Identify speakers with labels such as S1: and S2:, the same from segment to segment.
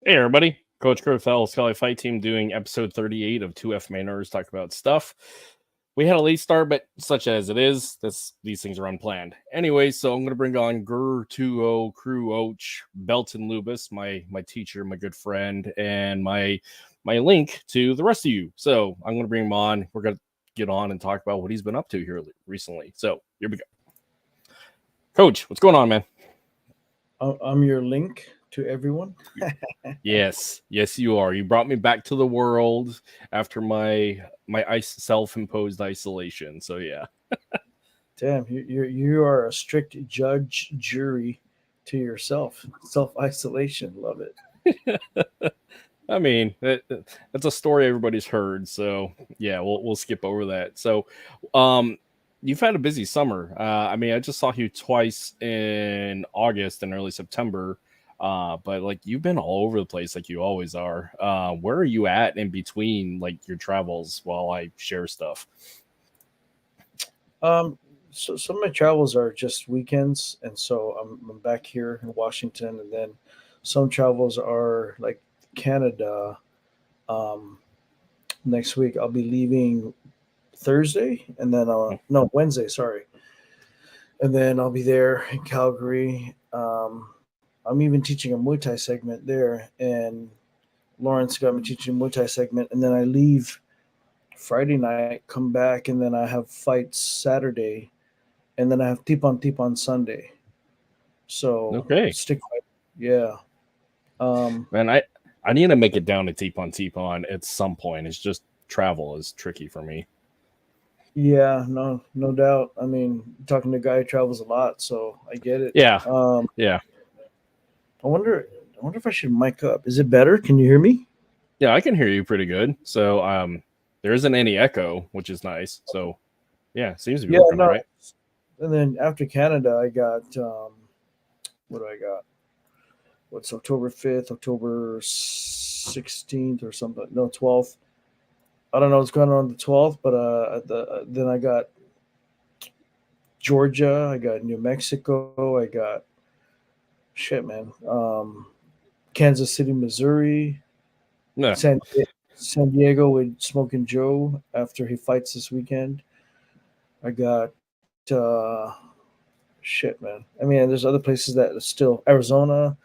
S1: Hey everybody, Coach Kurt Fell, Scully Fight Team doing episode 38 of two FMA-Nerds talk about stuff. We had a late start, but such as it is, these things are unplanned. Anyway, so I'm going to bring on GurTuhoKruoach Belton Lubas, my teacher, my good friend, and my link to the rest of you. So I'm going to bring him on. We're going to get on and talk about what he's been up to here recently. So here we go. Coach, what's going on, man?
S2: I'm your link to everyone.
S1: Yes, you are. You brought me back to the world after my self-imposed isolation. So yeah.
S2: Damn, you are a strict judge jury to yourself. Self-isolation, love it.
S1: I mean, that's a story everybody's heard. So yeah, we'll skip over that. So, you've had a busy summer. I mean, I just saw you twice in August and early September. But like you've been all over the place like you always are. Where are you at in between like your travels while I share stuff?
S2: So some of my travels are just weekends, and so I'm back here in Washington, and then some travels are like Canada. Um, Next week I'll be leaving Thursday, and then no Wednesday, sorry, and then I'll be there in Calgary. I'm even teaching a Muay Thai segment there, and Lawrence got me teaching a Muay Thai segment, and then I leave Friday night, come back, and then I have fights Saturday, and then I have Tipon Sunday. So
S1: Okay,
S2: stick fight, yeah.
S1: man, I need to make it down to Tipon at some point. It's just travel is tricky for me.
S2: Yeah, no doubt. I mean, talking to a guy who travels a lot, so I get it.
S1: Yeah, yeah.
S2: I wonder if I should mic up. Is it better? Can you hear me?
S1: Yeah, I can hear you pretty good. So there isn't any echo, which is nice. So yeah, seems to be working all right.
S2: And then after Canada, I got what do I got? What's October 5th, October 16th or something? No, 12th. I don't know what's going on the 12th, but then I got Georgia, I got New Mexico, I got shit, man. Kansas City, Missouri,
S1: No.
S2: San Diego with Smoking Joe after he fights this weekend. I got shit, man. I mean, there's other places that are still Arizona.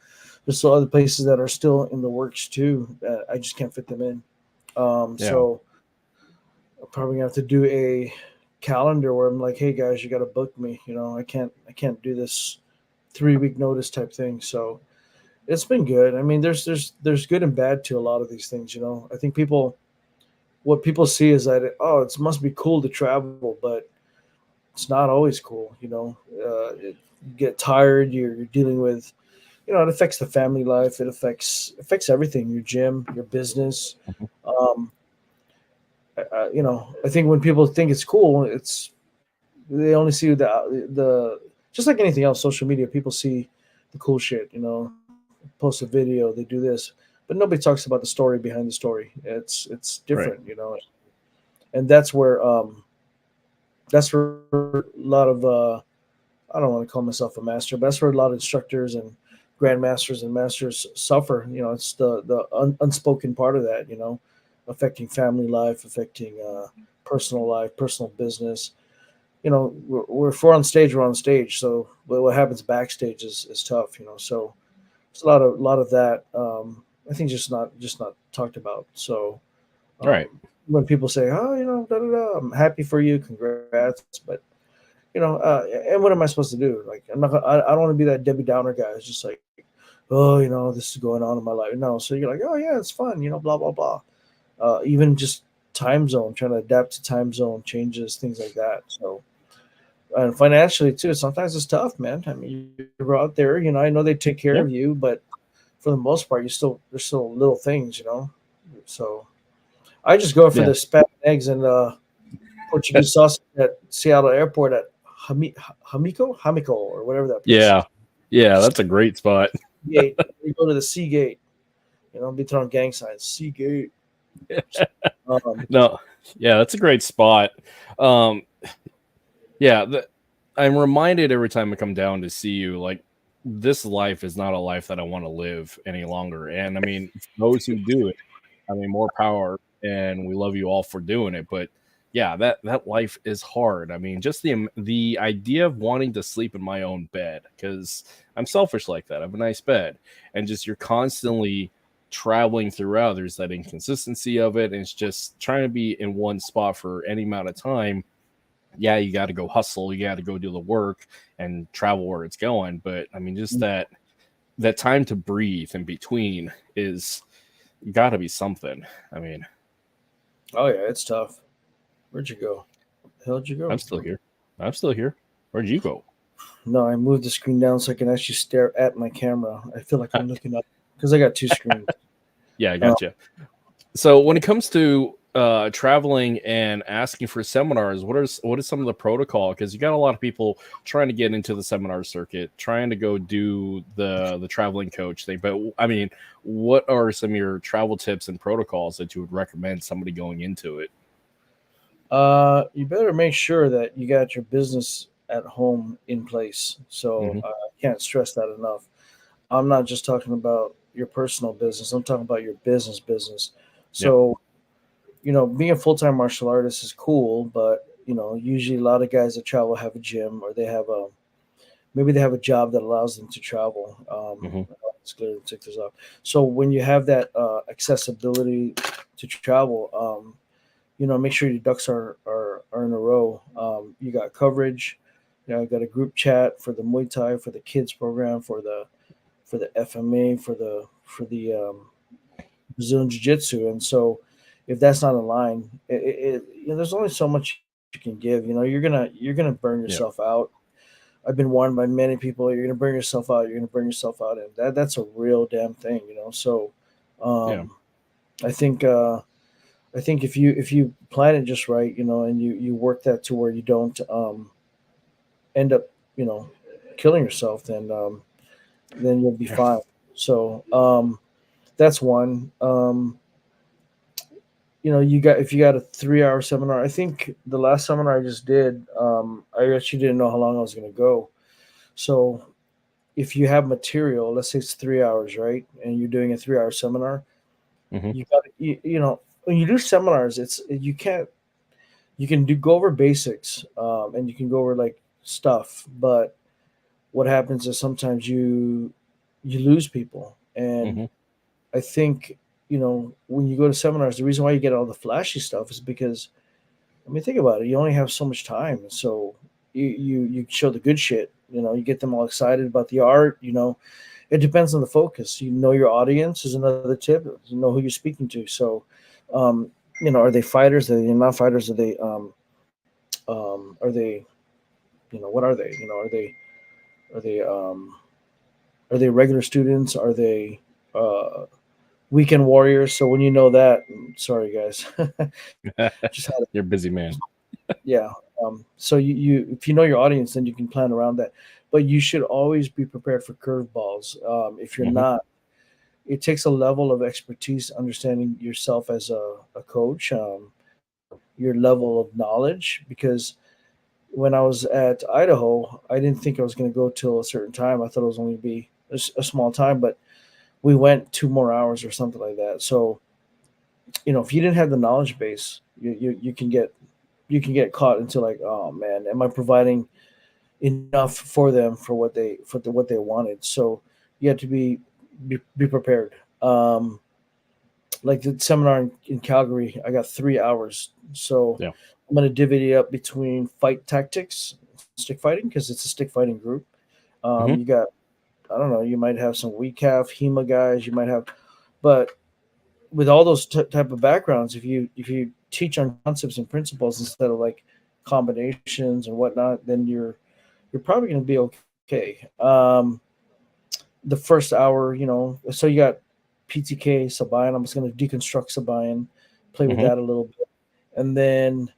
S2: There's still other places that are still in the works too. I just can't fit them in. So I'm probably gonna have to do a calendar where I'm like, hey guys, you got to book me. You know, I can't do this 3-week notice type thing. So it's been good. I mean, there's good and bad to a lot of these things. You know, I think what people see is that it must be cool to travel, but it's not always cool. You know, you get tired. You're dealing with, it affects the family life. It affects everything. Your gym, your business. I think when people think it's cool, they only see the just like anything else. Social media, people see the cool shit. You know, post a video, they do this, but nobody talks about the story behind the story. It's different, right. You know, and that's where a lot of I don't want to call myself a master, but that's where a lot of instructors and grandmasters and masters suffer. You know, it's the unspoken part of that. You know, affecting family life, affecting personal life, personal business. You know, if we're on stage, we're on stage. So what happens backstage is tough. You know, so it's a lot of that. I think just not talked about. So,
S1: right.
S2: When people say, "Oh, you know, I'm happy for you, congrats," but you know, and what am I supposed to do? Like, I don't want to be that Debbie Downer guy. It's just like, oh, you know, this is going on in my life. No, so you're like, oh yeah, it's fun. You know, blah blah blah. Even just time zone, trying to adapt to time zone changes, things like that. So, and financially too, sometimes it's tough, man. I mean, you're out there, you know, I know they take care of you, but for the most part, there's still little things, you know. So, I just go for the spam eggs and Portuguese sausage at Seattle Airport at Hamiko or whatever that place is.
S1: Yeah, that's a great spot.
S2: Gate. You go to the Seagate. You know, be throwing gang signs. Seagate.
S1: No, yeah, that's a great spot. I'm reminded every time I come down to see you, like this life is not a life that I want to live any longer. And I mean, those who do it, I mean, more power, and we love you all for doing it. But yeah, that life is hard. I mean, just the idea of wanting to sleep in my own bed, because I'm selfish like that. I have a nice bed, and just you're constantly traveling throughout. There's that inconsistency of it, and it's just trying to be in one spot for any amount of time. Yeah, you got to go hustle, you got to go do the work and travel where it's going. But I mean, just that time to breathe in between is got to be something. I mean,
S2: Oh yeah, it's tough. Where'd you go? The hell did you go?
S1: I'm still here. I'm still here. Where'd you go?
S2: No, I moved the screen down so I can actually stare at my camera. I feel like I'm looking up because I got two screens.
S1: Yeah, I got you. So when it comes to traveling and asking for seminars, what is some of the protocol? Because you got a lot of people trying to get into the seminar circuit, trying to go do the traveling coach thing. But I mean, what are some of your travel tips and protocols that you would recommend somebody going into it?
S2: You better make sure that you got your business at home in place. So
S1: Hmm.
S2: I can't stress that enough. I'm not just talking about your personal business. I'm talking about your business.
S1: Yeah,
S2: So, being a full-time martial artist is cool, but usually a lot of guys that travel have a gym, or they have a maybe they have a job that allows them to travel.
S1: hmm,
S2: It's clear to take this off. So when you have that accessibility to travel, make sure your ducks are in a row. You got coverage. You got a group chat for the Muay Thai, for the kids program, for the FMA, for the Brazilian Jiu-Jitsu. And so if that's not aligned, there's only so much you can give. You're gonna burn
S1: yeah,
S2: yourself out. I've been warned by many people, you're gonna burn yourself out. You're gonna burn yourself out, and that's a real damn thing. So
S1: yeah,
S2: um, I think if you plan it just right, and you work that to where you don't end up, killing yourself, then you'll be
S1: yeah.
S2: fine. So that's one. If you got a 3 hour seminar, I think the last seminar I just did, I actually didn't know how long I was going to go. So if you have material, let's say it's 3 hours, right, and you're doing a 3 hour seminar,
S1: Hmm.
S2: you got when you do seminars, you can go over basics, and you can go over like stuff, but what happens is sometimes you lose people. And
S1: Hmm.
S2: I think, when you go to seminars, the reason why you get all the flashy stuff is because, I mean, think about it. You only have so much time. So you show the good shit, you get them all excited about the art. It depends on the focus. Your audience is another tip. You know who you're speaking to. So, um, are they fighters? Are they not fighters? Are they, what are they? Are they, are they regular students? Are they, uh, weekend warriors? So when you know that, sorry guys, just had
S1: You're a busy man.
S2: yeah. So if you know your audience, then you can plan around that. But you should always be prepared for curveballs. If you're
S1: Hmm.
S2: not, it takes a level of expertise, understanding yourself as a coach, your level of knowledge. Because when I was at Idaho, I didn't think I was going to go till a certain time. I thought it was only be a small time, but we went 2 more hours or something like that. So if you didn't have the knowledge base, you can get caught into like, oh man, am I providing enough for them for what they wanted? So you have to be prepared. Like the seminar in Calgary, I got 3 hours, so
S1: Yeah.
S2: I'm going to divvy it up between fight tactics, stick fighting, because it's a stick fighting group.
S1: Hmm.
S2: You got, I don't know, you might have some weak calf HEMA guys, you might have, but with all those type of backgrounds, if you teach on concepts and principles instead of like combinations and whatnot, then you're probably going to be okay. The first hour, so you got PTK Sabayan. I'm just going to deconstruct Sabayan, play with
S1: Hmm.
S2: that a little bit, and then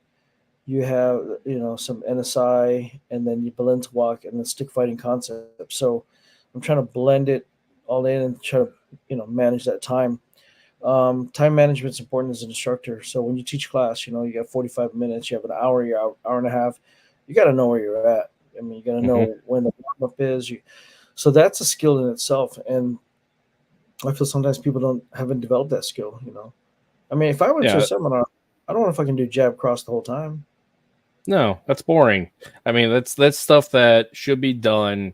S2: you have some NSI, and then you BALINTAWak, and then stick fighting concept. So I'm trying to blend it all in and try to manage that time. Time management is important as an instructor. So when you teach class, you got 45 minutes, you have an hour, hour and a half. You got to know where you're at. I mean, you got to
S1: Hmm.
S2: know when the warm up is. So that's a skill in itself, and I feel sometimes people haven't developed that skill. I mean, if I went to a
S1: Yeah.
S2: seminar, I don't know if I can do jab cross the whole time.
S1: No, that's boring. I mean, that's stuff that should be done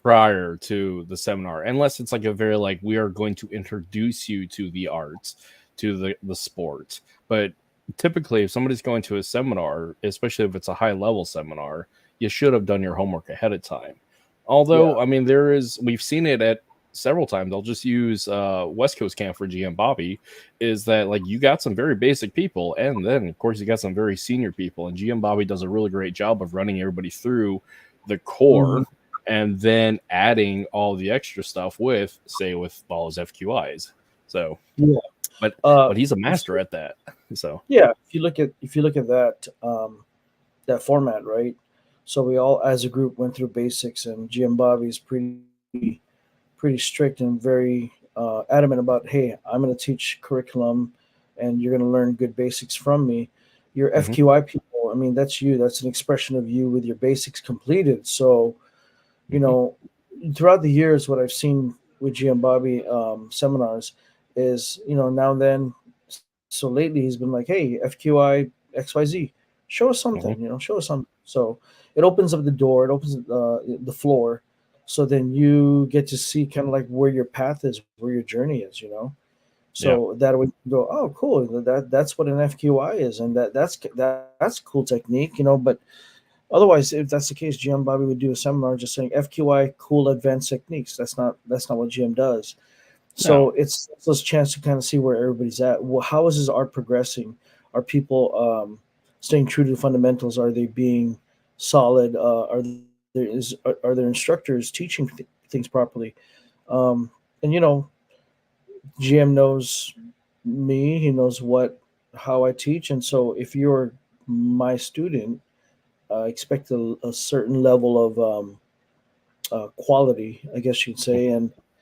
S1: prior to the seminar, unless it's like a very like we are going to introduce you to the arts, to the sport. But typically, if somebody's going to a seminar, especially if it's a high level seminar, you should have done your homework ahead of time. Although,
S2: Yeah.
S1: I mean, we've seen it at several times. I'll just use West Coast Camp for GM Bobby. Is that like you got some very basic people, and then of course you got some very senior people, and GM Bobby does a really great job of running everybody through the core, and then adding all the extra stuff with all his FQIs. So
S2: Yeah.
S1: but he's a master at that. So
S2: Yeah, if you look at that format, right? So we all, as a group, went through basics, and GM Bobby is pretty strict and very adamant about, hey, I'm going to teach curriculum, and you're going to learn good basics from me. Your FQI people, I mean, that's you. That's an expression of you with your basics completed. So, throughout the years, what I've seen with GM Bobby seminars is, now and then. So lately, he's been like, hey, FQI XYZ, show us something. Show us something. So it opens up the door. It opens the floor. So then you get to see kind of like where your path is, where your journey is. So that would go, oh, cool. That's what an FQI is, and that's cool technique. But otherwise, if that's the case, GM Bobby would do a seminar just saying FQI, cool advanced techniques. That's not what GM does. So it's those chance to kind of see where everybody's at. Well, how is his art progressing? Are people staying true to the fundamentals? Are they being solid? Are their instructors teaching things properly? And GM knows me. He knows how I teach, and so if you're my student, expect a certain level of quality, I guess you'd say,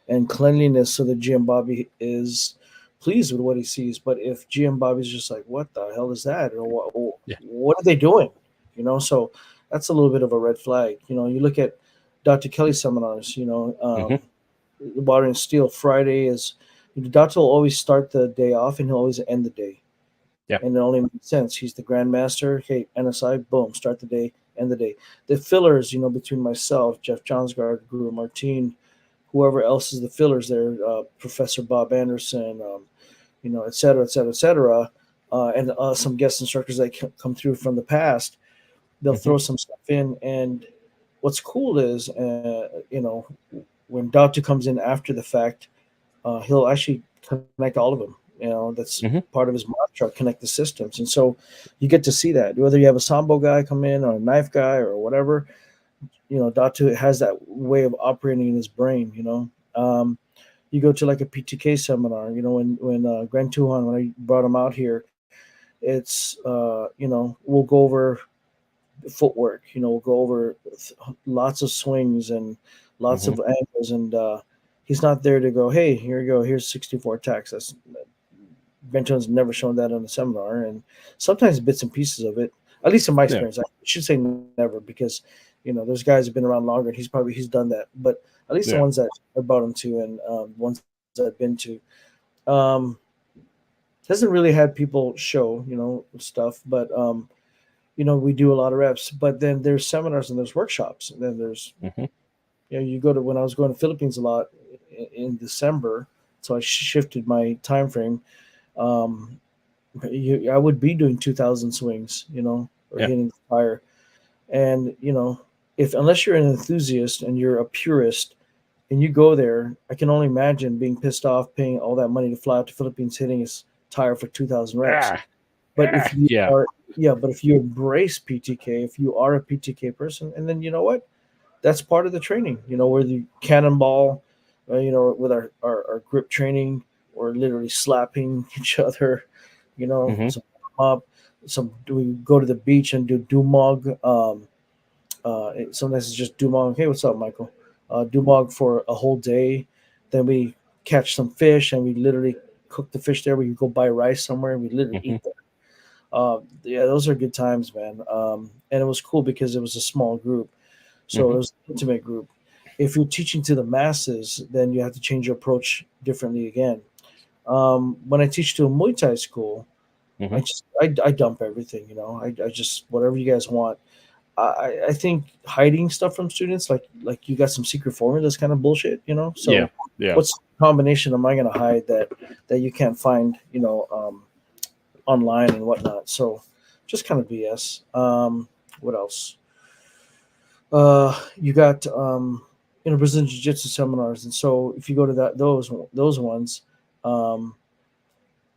S2: and cleanliness, so that GM Bobby is pleased with what he sees. But if GM Bobby's just like, what the hell is that? Or what are they doing? So that's a little bit of a red flag. You look at Dr. Kelly's seminars, Water and Steel Friday is, Dr. will always start the day off and he'll always end the day.
S1: Yeah.
S2: And it only makes sense. He's the grandmaster. Hey, NSI, boom, start the day, end the day. The fillers, between myself, Jeff Johnsgaard, Guro Martin, whoever else is the fillers there, Professor Bob Anderson, et cetera, et cetera, et cetera, and some guest instructors that come through from the past, they'll throw some stuff in. And what's cool is, when Doctor comes in after the fact, he'll actually connect all of them. That's part of his mantra, connect the systems. And so you get to see that, whether you have a Sambo guy come in or a knife guy or whatever, Datu has that way of operating in his brain. You go to like a PTK seminar, when Grand TUHON, when I brought him out here, it's, we'll go over footwork, we'll go over lots of swings and lots of angles. And he's not there to go, hey, here you go, here's 64 attacks. Benton's never shown that on a seminar, and sometimes bits and pieces of it, at least in my experience. I should say never, because those guys have been around longer, and he's done that. But at least the ones that I brought him to, and ones that I've been to, hasn't really had people show stuff. But we do a lot of reps. But then there's seminars and there's workshops, and then there's you go to, when I was going to Philippines a lot in December, so I shifted my time frame. I would be doing 2,000 swings, or hitting the fire. And, unless you're an enthusiast and you're a purist and you go there, I can only imagine being pissed off paying all that money to fly out to Philippines, hitting his tire for 2,000 reps. But if you embrace PTK, if you are a PTK person, and then that's part of the training, where the cannonball, with our grip training, or literally slapping each other, we go to the beach and do dumog. Sometimes it's just dumog. Hey, what's up, Michael? Dumog for a whole day. Then we catch some fish and we literally cook the fish there. We go buy rice somewhere and we literally eat there. Those are good times, man. And it was cool because it was a small group. So it was an intimate group. If you're teaching to the masses, then you have to change your approach differently again. When I teach to a Muay Thai school,
S1: Mhm.
S2: I dump everything, I just whatever you guys want. I think hiding stuff from students, like you got some secret formula, that's kind of bullshit, So
S1: Yeah. Yeah.
S2: what's the combination am I going to hide that you can't find, online and whatnot? So just kind of BS. What else? You got Brazilian Jiu-Jitsu seminars, and so if you go to those ones, um,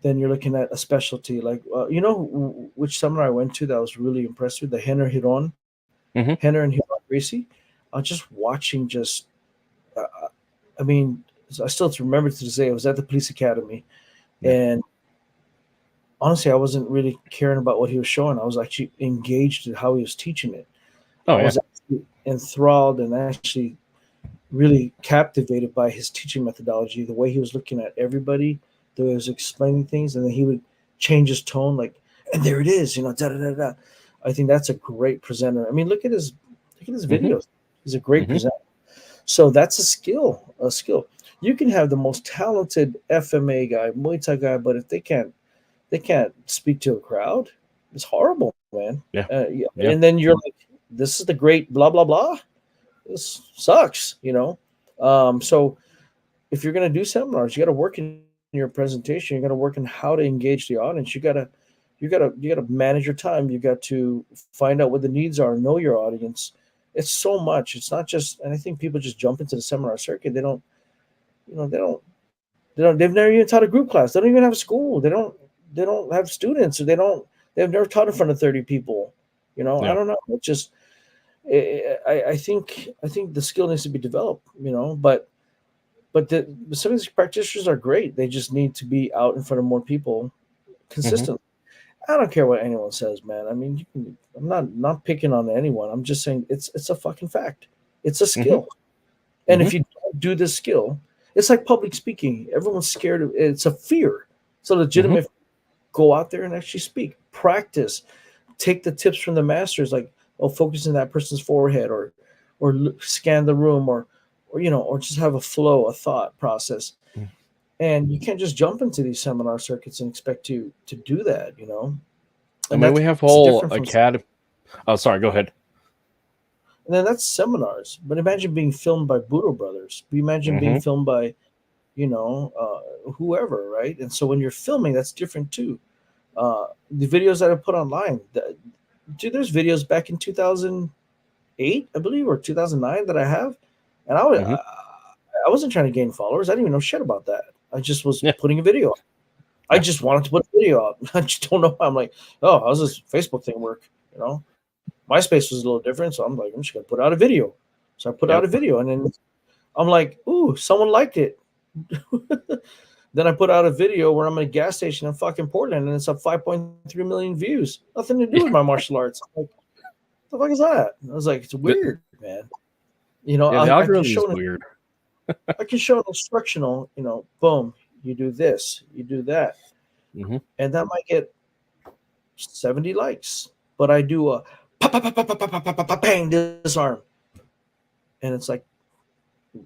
S2: then you're looking at a specialty. Like which seminar I went to that I was really impressed with, the
S1: Mhm.
S2: Henner and Hiron Gracie. Just watching, I mean, I still remember to this day. I was at the police academy,
S1: Yeah.
S2: and honestly, I wasn't really caring about what he was showing. I was actually engaged in how he was teaching it.
S1: Oh,
S2: I
S1: yeah.
S2: was actually enthralled and actually really captivated by his teaching methodology, the way he was looking at everybody, the way he was explaining things, and then he would change his tone, like, and there it is, da da da da. I think that's a great presenter. I mean, look at his
S1: Mhm.
S2: videos. He's a great
S1: Mhm.
S2: presenter. So that's a skill. A skill. You can have the most talented FMA guy, Muay Thai guy, but if they can't speak to a crowd, it's horrible, man.
S1: Yeah.
S2: Yeah.
S1: Yeah.
S2: And then you're like, this is the great blah blah blah. This sucks, So if you're going to do seminars, you got to work in your presentation. You got to work in how to engage the audience. You got to manage your time. You got to find out what the needs are. Know your audience. It's so much. It's not just. And I think people just jump into the seminar circuit. They don't. They don't. They don't. They've never even taught a group class. They don't even have a school. They don't. They don't have students. Or they don't. They've never taught in front of 30 people. I
S1: Yeah.
S2: don't know. It's just. I think the skill needs to be developed. But some of these practitioners are great. They just need to be out in front of more people
S1: Mhm.
S2: consistently. I don't care what anyone says, man. I mean, I'm not picking on anyone. I'm just saying it's a fucking fact. It's a
S1: Mhm.
S2: skill, and
S1: Mhm.
S2: if you don't do this skill, it's like public speaking. Everyone's scared of it's a fear. It's a
S1: Mhm.
S2: legitimate. Go out there and actually speak. Practice. Take the tips from the masters, like focus in that person's forehead, or scan the room, or just have a flow, a thought process.
S1: Mm.
S2: And you can't just jump into these seminar circuits and expect to do that.
S1: I
S2: And
S1: mean, we
S2: that's
S1: have whole
S2: different from.
S1: academy. Oh, sorry. Go ahead.
S2: And then that's seminars. But imagine being filmed by Budo Brothers. Imagine being
S1: Mhm.
S2: filmed by, whoever, right? And so when you're filming, that's different too. The videos that I put online, dude, there's videos back in 2008, I believe, or 2009 that I have, and
S1: Mhm.
S2: I wasn't trying to gain followers. I didn't even know shit about that. I just was
S1: Yeah.
S2: putting a video up. I
S1: Yeah.
S2: just wanted to put a video up. I just don't know. I'm like, oh, how's this Facebook thing work? MySpace was a little different, so I'm like, I'm just gonna put out a video. So I put out
S1: Yep.
S2: a video, and then I'm like, ooh, someone liked it. Then I put out a video where I'm at a gas station in fucking Portland, and it's up 5.3 million views. Nothing to do with
S1: Yeah.
S2: my martial arts. I'm like, what the fuck is that? I was like, it's
S1: The,
S2: weird, man.
S1: yeah. The
S2: I can
S1: algorithm is
S2: show
S1: weird.
S2: an instructional. Boom, you do this, you do that,
S1: Mhm.
S2: and that might get 70 likes. But I do a pa pa pa pa pa pa pa pa pa bang disarm, and it's like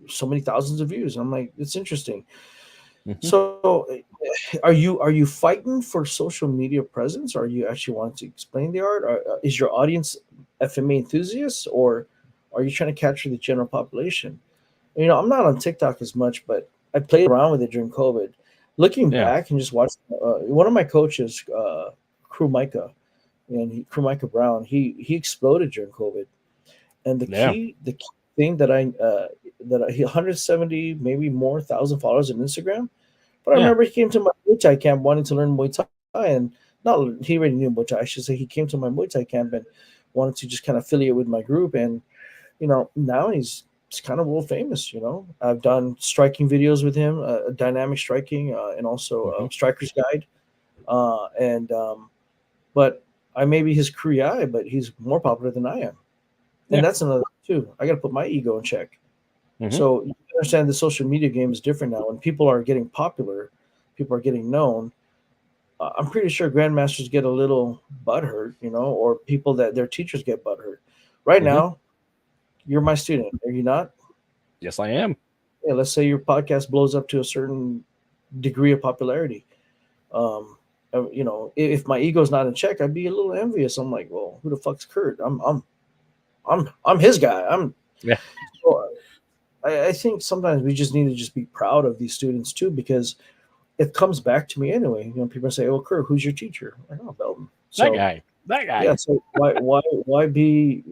S2: so many thousands of views. I'm like, it's interesting.
S1: Mhm.
S2: So, are you fighting for social media presence? Or are you actually wanting to explain the art? Or, is your audience FMA enthusiasts, or are you trying to capture the general population? I'm not on TikTok as much, but I played around with it during COVID. Looking
S1: Yeah.
S2: back and just watching, one of my coaches, Crew Micah, Crew Micah Brown, he exploded during COVID. And
S1: Yeah.
S2: the key thing he 170 maybe more thousand followers on Instagram. But I
S1: Yeah.
S2: remember he came to my Muay Thai camp wanting to learn Muay Thai, and not he already knew Muay Thai. I should say he came to my Muay Thai camp and wanted to just kind of affiliate with my group. And now he's kind of world famous. I've done striking videos with him, dynamic striking, and also
S1: Mhm.
S2: Striker's Guide. And but I may be his crew guy, but he's more popular than I am, and
S1: Yeah.
S2: that's another too. I got to put my ego in check.
S1: Mhm.
S2: So you understand the social media game is different now. When people are getting popular, people are getting known. I'm pretty sure grandmasters get a little butthurt, or people that their teachers get butthurt. Right
S1: Mhm.
S2: now, you're my student, are you not?
S1: Yes, I am.
S2: Yeah, let's say your podcast blows up to a certain degree of popularity. You know, if my ego's not in check, I'd be a little envious. I'm like, well, who the fuck's Kurt? I'm his guy.
S1: Yeah.
S2: So I think sometimes we just need to just be proud of these students too, because it comes back to me anyway. You know, people say, "Oh, Kurt, who's your teacher?" I'm like, "Oh, Belton." So
S1: That guy.
S2: yeah, so why be?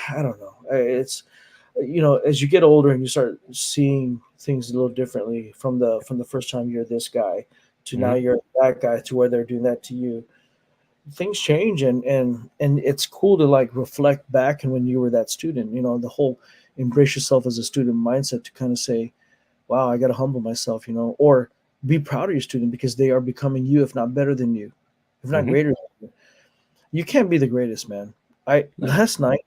S2: I don't know. It's, you know, as you get older and you start seeing things a little differently from the first time you're this guy to now you're that guy, to where they're doing that to you. Things change, and it's cool to like reflect back and when you were that student. You know, the whole embrace yourself as a student mindset, to kind of say, wow, I got to humble myself, you know, or be proud of your student because they are becoming you, if not better than you, if not greater than you. You can't be the greatest, man. Last night,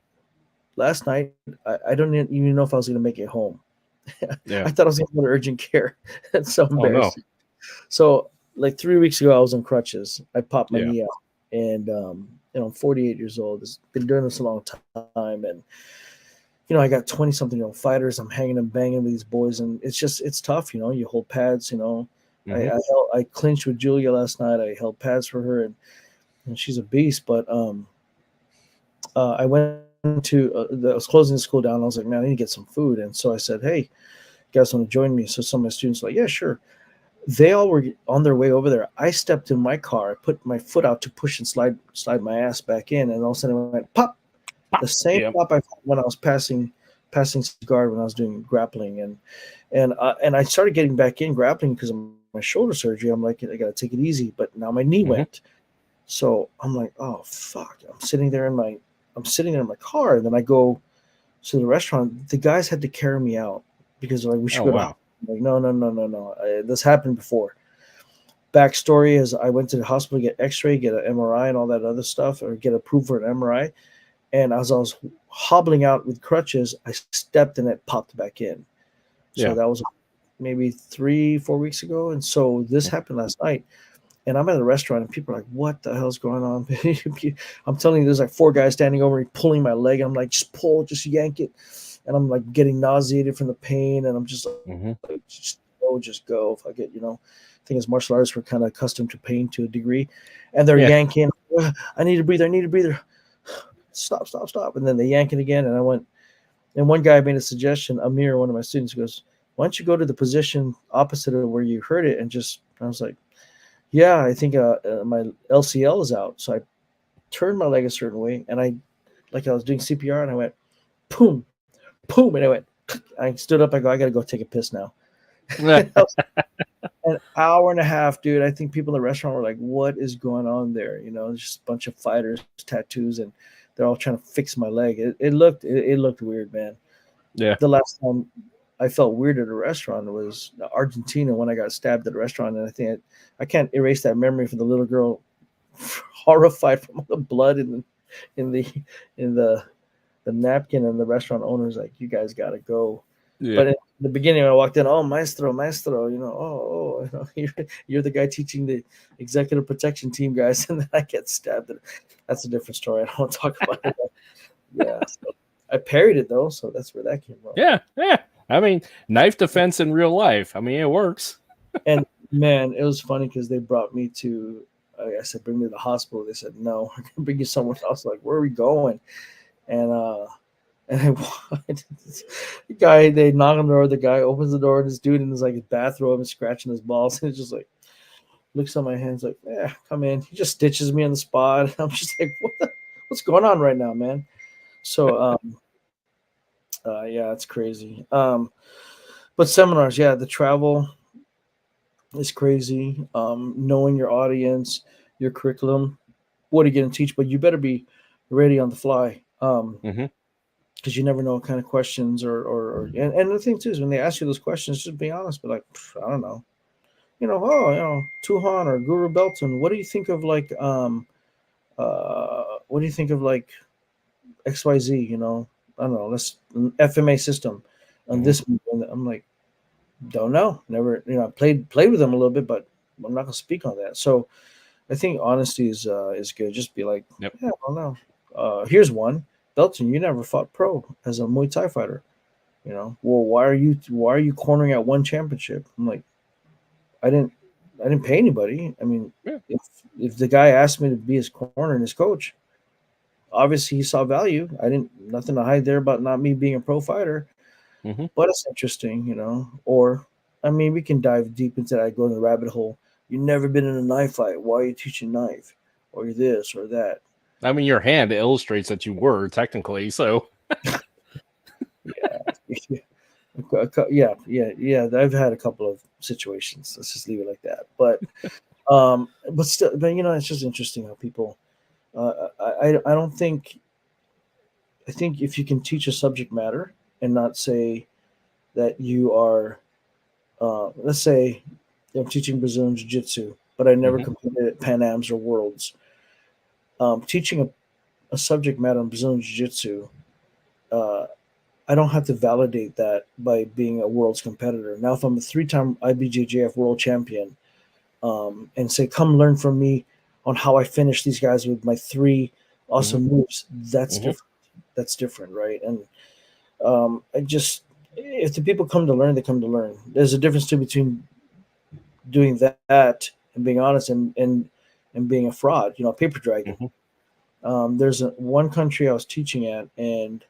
S2: I don't even know if I was going to make it home.
S1: Yeah.
S2: I thought I was going to go to urgent care. That's so
S1: Oh, no.
S2: embarrassing. So like 3 weeks ago, I was on crutches. I popped my
S1: Yeah.
S2: knee out, and you know, I'm 48 years old. I've been doing this a long time, and you know, I got 20-something-year-old fighters. I'm hanging and banging with these boys, and it's tough. You know, you hold pads. You know, I clinched with Julia last night. I held pads for her, and she's a beast. But I went to I was closing the school down. I was like, man, I need to get some food, and so I said, hey, you guys want to join me? So some of my students were like, yeah, sure. They all were on their way over there. I stepped in my car. I put my foot out to push and slide my ass back in, and all of a sudden it went pop. The same pop I felt when I was passing guard when I was doing grappling, and I started getting back in grappling because of my shoulder surgery. I'm like, I gotta take it easy, but now my knee went. So I'm like, oh fuck. I'm sitting there in my car, and then I go to the restaurant. The guys had to carry me out because they're like, we should go to. I'm like, no. This happened before. Backstory is I went to the hospital to get x-ray, get an MRI and all that other stuff, or get approved for an MRI. And as I was hobbling out with crutches, I stepped and it popped back in. So that was maybe 3-4 weeks ago. And so this happened last night. And I'm at a restaurant and people are like, what the hell's going on? I'm telling you, there's like 4 guys standing over me pulling my leg. I'm like, just pull, just yank it. And I'm like getting nauseated from the pain. And I'm just like, just go. If I get, you know, I think as martial artists, we're kind of accustomed to pain to a degree. And they're yanking. I need a breather. Stop. And then they yank it again. And I went, and one guy made a suggestion, Amir, one of my students, goes, why don't you go to the position opposite of where you heard it? And I was like, yeah, I think my LCL is out. So I turned my leg a certain way, and I was doing CPR, and I went, boom, and I went, I stood up, I go, I got to go take a piss now. An hour and a half, dude. I think people in the restaurant were like, what is going on there? You know, just a bunch of fighters, tattoos, and they're all trying to fix my leg. It looked weird, man.
S1: Yeah.
S2: The last time I felt weird at a restaurant was Argentina, when I got stabbed at a restaurant, and I think I can't erase that memory for the little girl horrified from all the blood in the napkin, and the restaurant owner's like, you guys got to go.
S1: Yeah.
S2: But in the beginning, when I walked in, oh, maestro, you know, you know, you're the guy teaching the executive protection team guys, and then I get stabbed. That's a different story. I don't want to talk about it. Yeah, so I parried it though, so that's where that came from.
S1: Yeah. I mean, knife defense in real life. I mean, it works.
S2: And man, it was funny because they brought me to. I said, bring me to the hospital. They said, no, we're gonna bring you somewhere else. Like, where are we going? And the guy, they knock on the door. The guy opens the door, and this dude in his like bathrobe and scratching his balls, and it's just like looks at my hands like, yeah, come in. He just stitches me on the spot. And I'm just like, what's going on right now, man? So yeah, it's crazy. But seminars, yeah, the travel is crazy. Knowing your audience, your curriculum, what are you going to teach? But you better be ready on the fly. Because you never know what kind of questions and the thing too is when they ask you those questions, just be honest. But like, I don't know, you know, TUHON or Guro Belton. What do you think of like, what do you think of like XYZ? You know, I don't know. Let's FMA system on this. I'm like, don't know. Never, you know, played with them a little bit, but I'm not gonna speak on that. So I think honesty is good. Just be like, yeah, I don't know. Here's one. Belton, you never fought pro as a Muay Thai fighter. You know, well, why are you cornering at one championship? I'm like, I didn't pay anybody. I mean,
S1: Yeah.
S2: if the guy asked me to be his corner and his coach, obviously he saw value. I didn't nothing to hide there about not me being a pro fighter.
S1: Mm-hmm.
S2: But it's interesting, you know. Or I mean, we can dive deep into that, go in the rabbit hole. You've never been in a knife fight. Why are you teaching knife? Or you're this or that.
S1: I mean, your hand illustrates that you were technically. So
S2: Yeah. Yeah. I've had a couple of situations. Let's just leave it like that. But still, but you know, it's just interesting how people. I don't think. I think if you can teach a subject matter and not say that you are, let's say, I'm teaching Brazilian Jiu-Jitsu, but I never
S1: Mhm.
S2: competed at Pan Ams or Worlds. Teaching a subject matter in Brazilian Jiu-Jitsu, uh, I don't have to validate that by being a world's competitor. Now, if I'm a three-time IBJJF world champion, and say, "Come learn from me on how I finish these guys with my three awesome moves," that's
S1: Mhm.
S2: different. That's different, right? And I just, if the people come to learn, they come to learn. There's a difference too between doing that and being honest and being a fraud. You know, paper dragon.
S1: Mhm.
S2: There's one country I was teaching at, and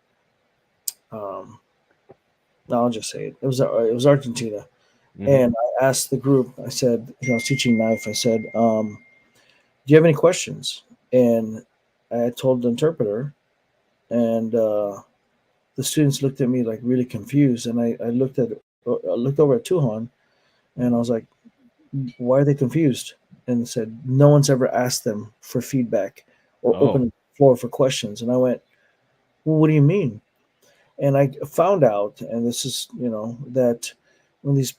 S2: um, no, I'll just say it. It was Argentina,
S1: Mhm.
S2: and I asked the group. I said, you know, I was teaching knife. I said, "Do you have any questions?" And I told the interpreter, and the students looked at me like really confused. And I looked over at TUHON, and I was like, "Why are they confused?" And said, "No one's ever asked them for feedback or
S1: Oh.
S2: open the floor for questions." And I went, "Well, what do you mean?" And I found out, and this is, you know, that when these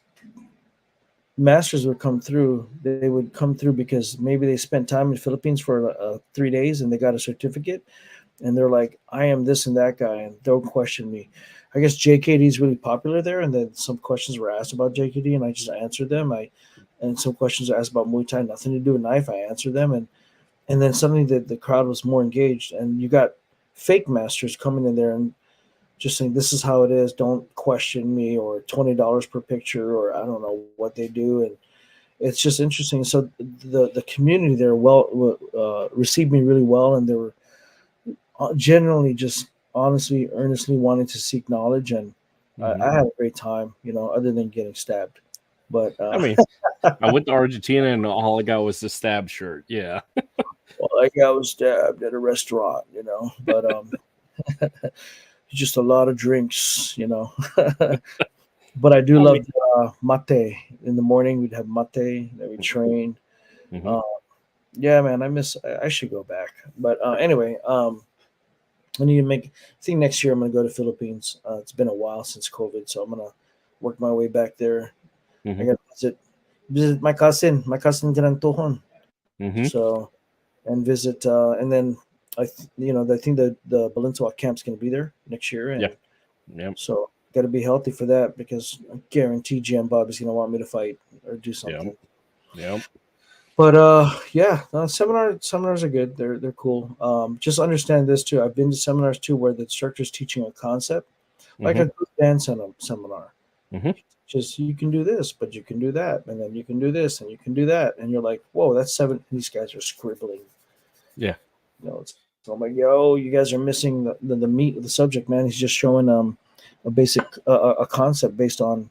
S2: masters would come through, they would come through because maybe they spent time in the Philippines for 3 days and they got a certificate, and they're like, "I am this and that guy," and don't question me. I guess JKD is really popular there, and then some questions were asked about JKD, and I just answered them. And some questions were asked about Muay Thai, nothing to do with knife. I answered them, and then suddenly the crowd was more engaged, and you got fake masters coming in there and just saying, "This is how it is. Don't question me," or $20 per picture, or I don't know what they do, and it's just interesting. So the community there received me really well, and they were generally just honestly, earnestly wanting to seek knowledge, and
S1: Mhm.
S2: I had a great time, you know, other than getting stabbed. But
S1: I mean, I went to Argentina and all I got was the stab shirt. Yeah.
S2: well, like I was stabbed at a restaurant, you know, but just a lot of drinks, you know. But I do
S1: I mean,
S2: love mate in the morning. We'd have mate, then we train.
S1: mhm.
S2: Uh, yeah, man, I should go back. But anyway, I need to make. I think next year I'm gonna go to Philippines. It's been a while since COVID, so I'm gonna work my way back there. I
S1: Mhm.
S2: gotta visit my cousin, Gran Tuhon.
S1: Mhm.
S2: So and visit, and then I think the BALINTAWAK camp's gonna be there next year,
S1: Yeah.
S2: and
S1: Yep.
S2: so got to be healthy for that because I guarantee GM Bob is gonna want me to fight or do
S1: Yep.
S2: something.
S1: Yep.
S2: But yeah, no, seminars are good. They're cool. Just understand this too. I've been to seminars too where the instructor's teaching a concept, like
S1: Mhm.
S2: a group dance seminar.
S1: Mhm.
S2: Just you can do this, but you can do that, and then you can do this, and you can do that, and you're like, whoa, that's seven. These guys are scribbling.
S1: Yeah.
S2: You know, so I'm like, yo, you guys are missing the meat of the subject, man. He's just showing a basic a concept based on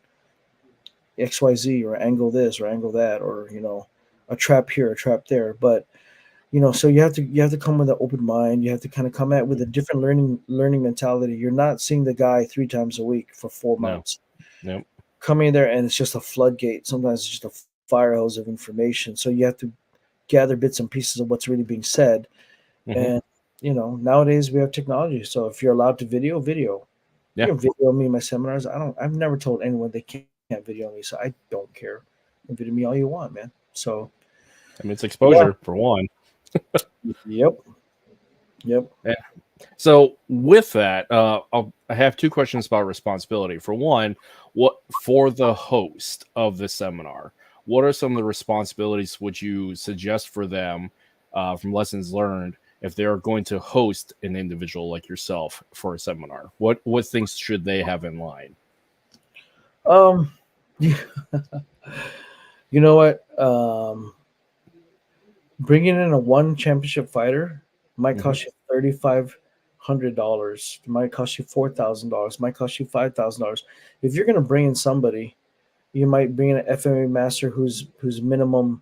S2: XYZ or angle this or angle that, or you know, a trap here, a trap there. But you know, so you have to come with an open mind. You have to kind of come at with a different learning mentality. You're not seeing the guy 3 times a week for four
S1: No.
S2: months.
S1: Yep.
S2: Coming in there and it's just a floodgate. Sometimes it's just a fire hose of information. So you have to gather bits and pieces of what's really being said.
S1: Mhm.
S2: And you know, nowadays we have technology. So if you're allowed to video. You
S1: Yeah.
S2: can video me in my seminars. I've never told anyone they can't video me, so I don't care. You can video me all you want, man. So
S1: I mean, it's
S2: yeah.
S1: exposure for one.
S2: Yep. Yep.
S1: Yeah. So with that, I have two questions about responsibility. For one, what for the host of the seminar? What are some of the responsibilities would you suggest for them from lessons learned? if they are going to host an individual like yourself for a seminar? What things should they have in line?
S2: You know what? Bringing in a one championship fighter might cost you $3,500. Might cost you $4,000. Might cost you $5,000. If you're going to bring in somebody, you might bring in an FMA master whose minimum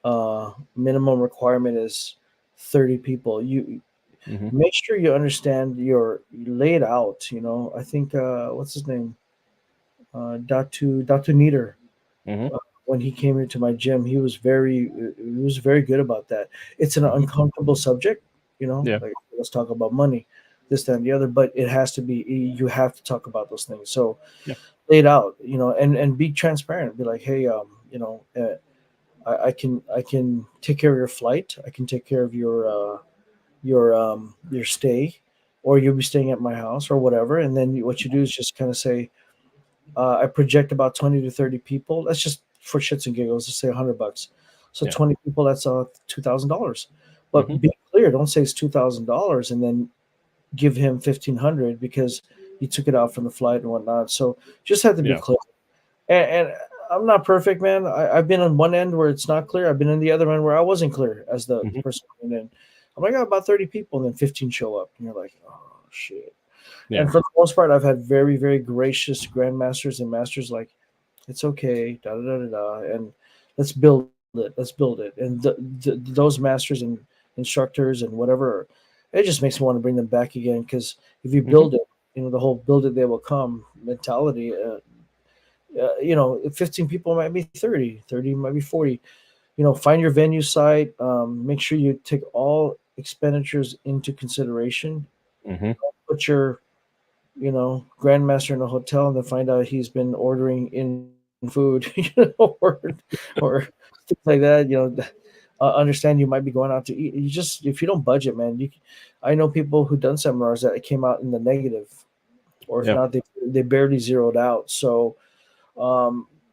S2: requirement is 30 people. You make sure you understand you lay it out. You know, I think what's his name, Datu Nieder. When he came into my gym, he was very good about that. It's an uncomfortable subject, you know.
S1: Yeah.
S2: Like, let's talk about money, this, that, and the other. But it has to be. You have to talk about those things. So lay it out, you know, and be transparent. Be like, hey, you know, I can take care of your flight. I can take care of your stay, or you'll be staying at my house or whatever. And then what you do is just kind of say, I project about 20 to 30 people. That's just for shits and giggles. Let's say $100. So 20 people, that's $2,000. But be clear. Don't say it's $2,000 and then give him 1,500 because you took it out from the flight and whatnot. So just have to be clear. And I'm not perfect, man. I've been on one end where it's not clear. I've been on the other end where I wasn't clear as the person coming in. I'm like, I got about 30 people, and then 15 show up, and you're like, oh shit. Yeah. And for the most part, I've had very, very gracious grandmasters and masters like, it's okay, da da da da da, and let's build it. Let's build it. And those masters and instructors and whatever, it just makes me want to bring them back again, because if you build it, you know, the whole build it, they will come mentality. You know, 15 people might be 30 might be 40. You know, find your venue site. Make sure you take all expenditures into consideration. Put your, you know, grandmaster in a hotel and then find out he's been ordering in food, you know, or things like that. You know, understand you might be going out to eat. You just, if you don't budget, man, I know people who done seminars that came out in the negative, or if not, they barely zeroed out. So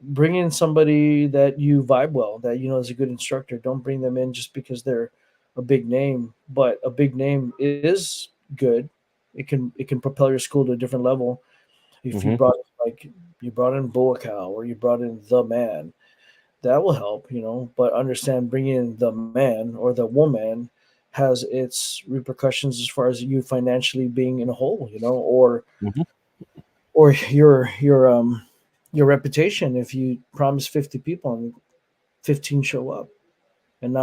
S2: bring in somebody that you vibe well, that you know is a good instructor. Don't bring them in just because they're a big name, but a big name is good. It can propel your school to a different level. If you brought in Boakau, or you brought in the man, that will help, you know. But understand, bringing in the man or the woman has its repercussions as far as you financially being in a hole, you know, or your reputation. If you promise 50 people and 15 show up, and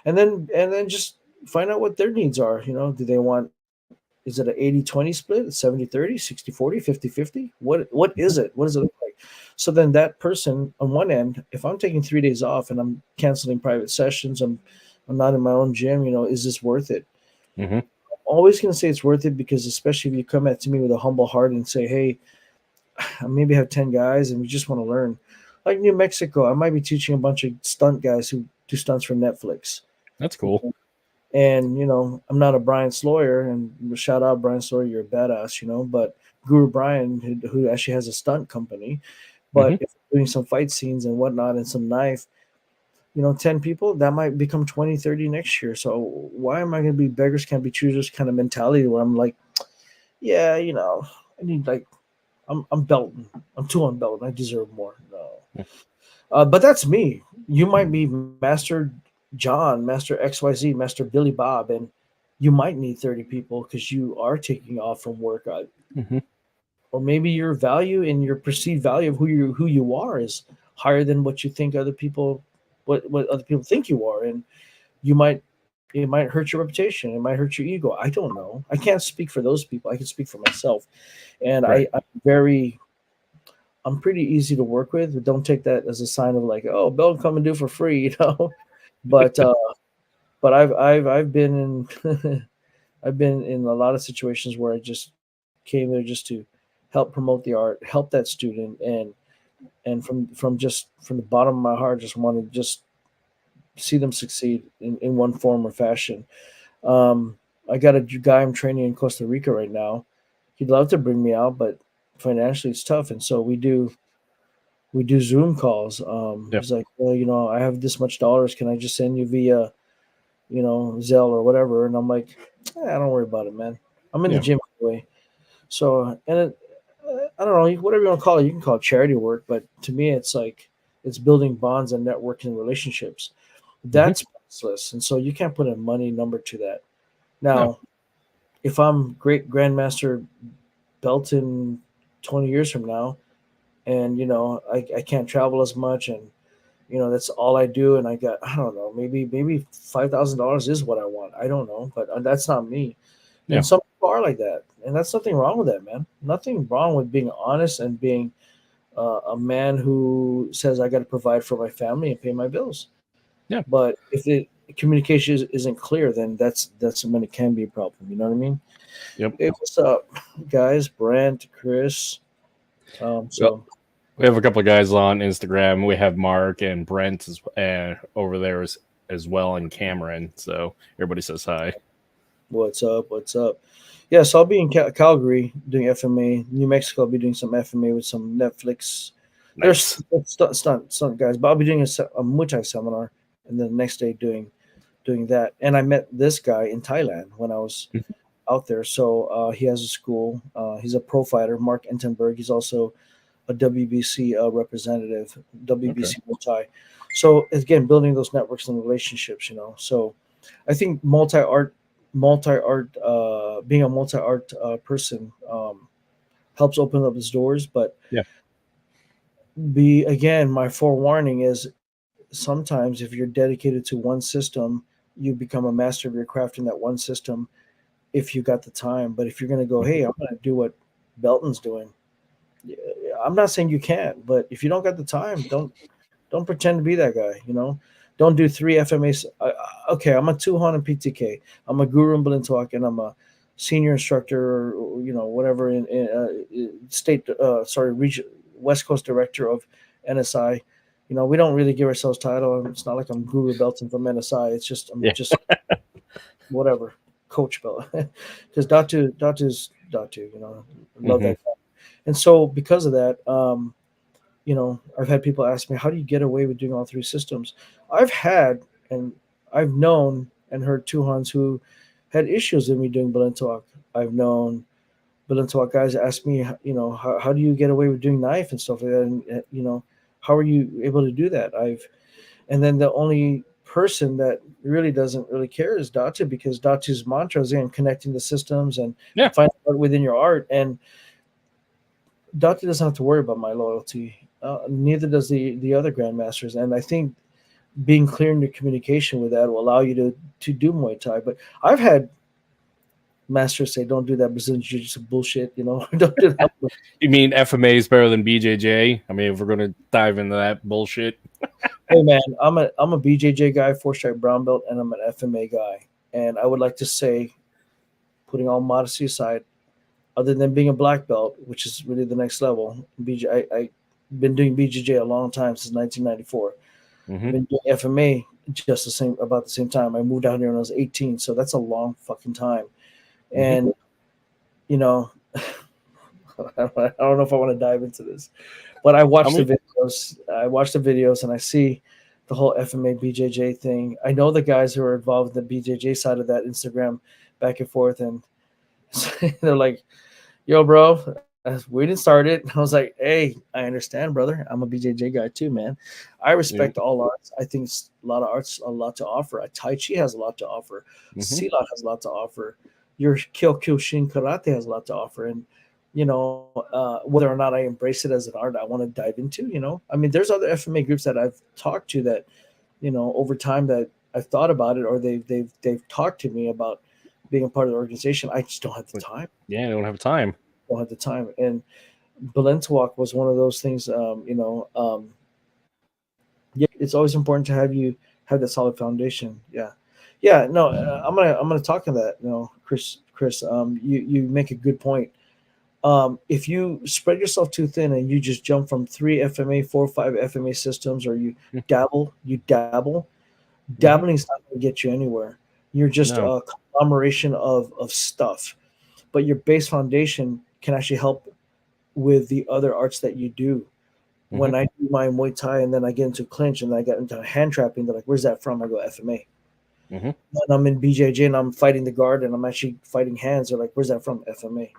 S2: then just find out what their needs are. You know, do they want, is it an 80-20 split, 70-30, 60-40, 50-50? What is it? What does it look like? So then that person on one end, if I'm taking 3 days off and I'm canceling private sessions, I'm not in my own gym, you know, is this worth it? I'm always going to say it's worth it, because especially if you come at to me with a humble heart and say, hey, I maybe have 10 guys and we just want to learn. Like New Mexico, I might be teaching a bunch of stunt guys who do stunts for Netflix.
S1: That's cool.
S2: And, you know, I'm not a Brian Sloyer, and shout out Brian Sloyer, you're a badass, you know, but Guru Brian, who actually has a stunt company, but if you're doing some fight scenes and whatnot and some knife, you know, 10 people, that might become 20, 30 next year. So why am I going to be beggars can't be choosers kind of mentality where I'm like, yeah, you know, I need like, I'm Belton. I'm TUHON Belton. I deserve more. No. But that's me. You might be Master John, Master XYZ, Master Billy Bob, and you might need 30 people because you are taking off from work. Or maybe your value and your perceived value of who you are is higher than what you think other people, what other people think you are. And it might hurt your reputation. It might hurt your ego. I don't know. I can't speak for those people. I can speak for myself. And I'm pretty easy to work with, but don't take that as a sign of like, oh, Belton come and do for free, you know. But I've been in I've been in a lot of situations where I just came there just to help promote the art, help that student, and from the bottom of my heart, just want to just see them succeed in one form or fashion. I got a guy I'm training in Costa Rica right now. He'd love to bring me out, but financially it's tough, and so we do Zoom calls. He's like, well, you know, I have this much dollars. Can I just send you via Zell or whatever, and I'm like, don't worry about it, man. I'm in the gym anyway. So, and I don't know, whatever you want to call it, you can call it charity work, but to me, it's like it's building bonds and networking relationships. That's priceless, and so you can't put a money number to that. Now, if I'm great Grandmaster Belton 20 years from now, and I can't travel as much, and that's all I do, and I got, I don't know, maybe $5,000 is what I want. I don't know, but that's not me.
S1: Yeah.
S2: And some people are like that, and that's nothing wrong with that, man. Nothing wrong with being honest and being a man who says I got to provide for my family and pay my bills.
S1: Yeah.
S2: But if the communication isn't clear, then that's when it can be a problem. You know what I mean?
S1: Yep.
S2: Hey, what's up, guys? Brent, Chris.
S1: We have a couple of guys on Instagram. We have Mark and Brent over there as well, and Cameron. So everybody says hi.
S2: What's up? What's up? Yes, I'll be in Calgary doing FMA. New Mexico, I'll be doing some FMA with some Netflix.
S1: Nice.
S2: There's stunt guys, but I'll be doing a Muay Thai seminar, and then the next day doing that. And I met this guy in Thailand when I was out there. So he has a school. He's a pro fighter, Mark Entenberg. He's also a WBC representative, WBC Muay Thai. So again, building those networks and relationships, So I think being a multi-art person helps open up his doors. But my forewarning is sometimes if you're dedicated to one system, you become a master of your craft in that one system if you got the time. But if you're going to go, hey, I'm going to do what Belton's doing, I'm not saying you can't, but if you don't got the time, don't pretend to be that guy. Don't do 3 FMAs. Okay, I'm a TUHON and PTK. I'm a guru in BALINTAWak, and I'm a senior instructor, or whatever in state. Region West Coast director of NSI. We don't really give ourselves title. It's not like I'm Guru Belton from NSI. It's just I'm just whatever coach belt because Datu's Datu. Love that guy. And so because of that, I've had people ask me, how do you get away with doing all 3 systems? I've known and heard TUHONs who had issues with me doing BALINTAWak. I've known BALINTAWak guys ask me, how do you get away with doing knife and stuff like that? And, how are you able to do that? And then the only person that really doesn't really care is Datu, because Datu's mantra is in connecting the systems and finding art within your art. And Datu doesn't have to worry about my loyalty. Neither does the other grandmasters. And I think being clear in your communication with that will allow you to do Muay Thai. But I've had masters say, don't do that Brazilian Jiu-Jitsu bullshit, don't do that.
S1: You mean FMA is better than BJJ? I mean, if we're going to dive into that bullshit.
S2: Hey, man, I'm a BJJ guy, 4-stripe brown belt, and I'm an FMA guy. And I would like to say, putting all modesty aside, other than being a black belt, which is really the next level, I've been doing BJJ a long time, since 1994. Been doing FMA just about the same time. I moved down here when I was 18, so that's a long fucking time. And I don't know if I want to dive into this, but I watched the videos and I see the whole FMA BJJ thing. I know the guys who are involved in the BJJ side of that Instagram back and forth, and they're like, yo, bro, we didn't start it. I was like, hey, I understand, brother. I'm a BJJ guy too, man. I respect all arts. I think a lot of arts a lot to offer. Tai Chi has a lot to offer. Silat has a lot to offer. Your Kyokushin Karate has a lot to offer. And, whether or not I embrace it as an art I want to dive into, I mean, there's other FMA groups that I've talked to that, over time that I've thought about it, or they've talked to me about being a part of the organization. I just don't have the time.
S1: Yeah, I don't have time.
S2: Don't have the time. And BALINTAWak was one of those things, it's always important to have that solid foundation. No, I'm gonna talk on that. Chris, you make a good point. If you spread yourself too thin and you just jump from 3 FMA, 4 or 5 FMA systems, or you dabble, dabbling is not going to get you anywhere. You're just a conglomeration of stuff, but your base foundation can actually help with the other arts that you do. When I do my Muay Thai and then I get into clinch and I get into hand trapping, they're like, where's that from? I go, FMA.
S1: Mm-hmm.
S2: When I'm in BJJ and I'm fighting the guard and I'm actually fighting hands, they're like, "Where's that from?" FMA.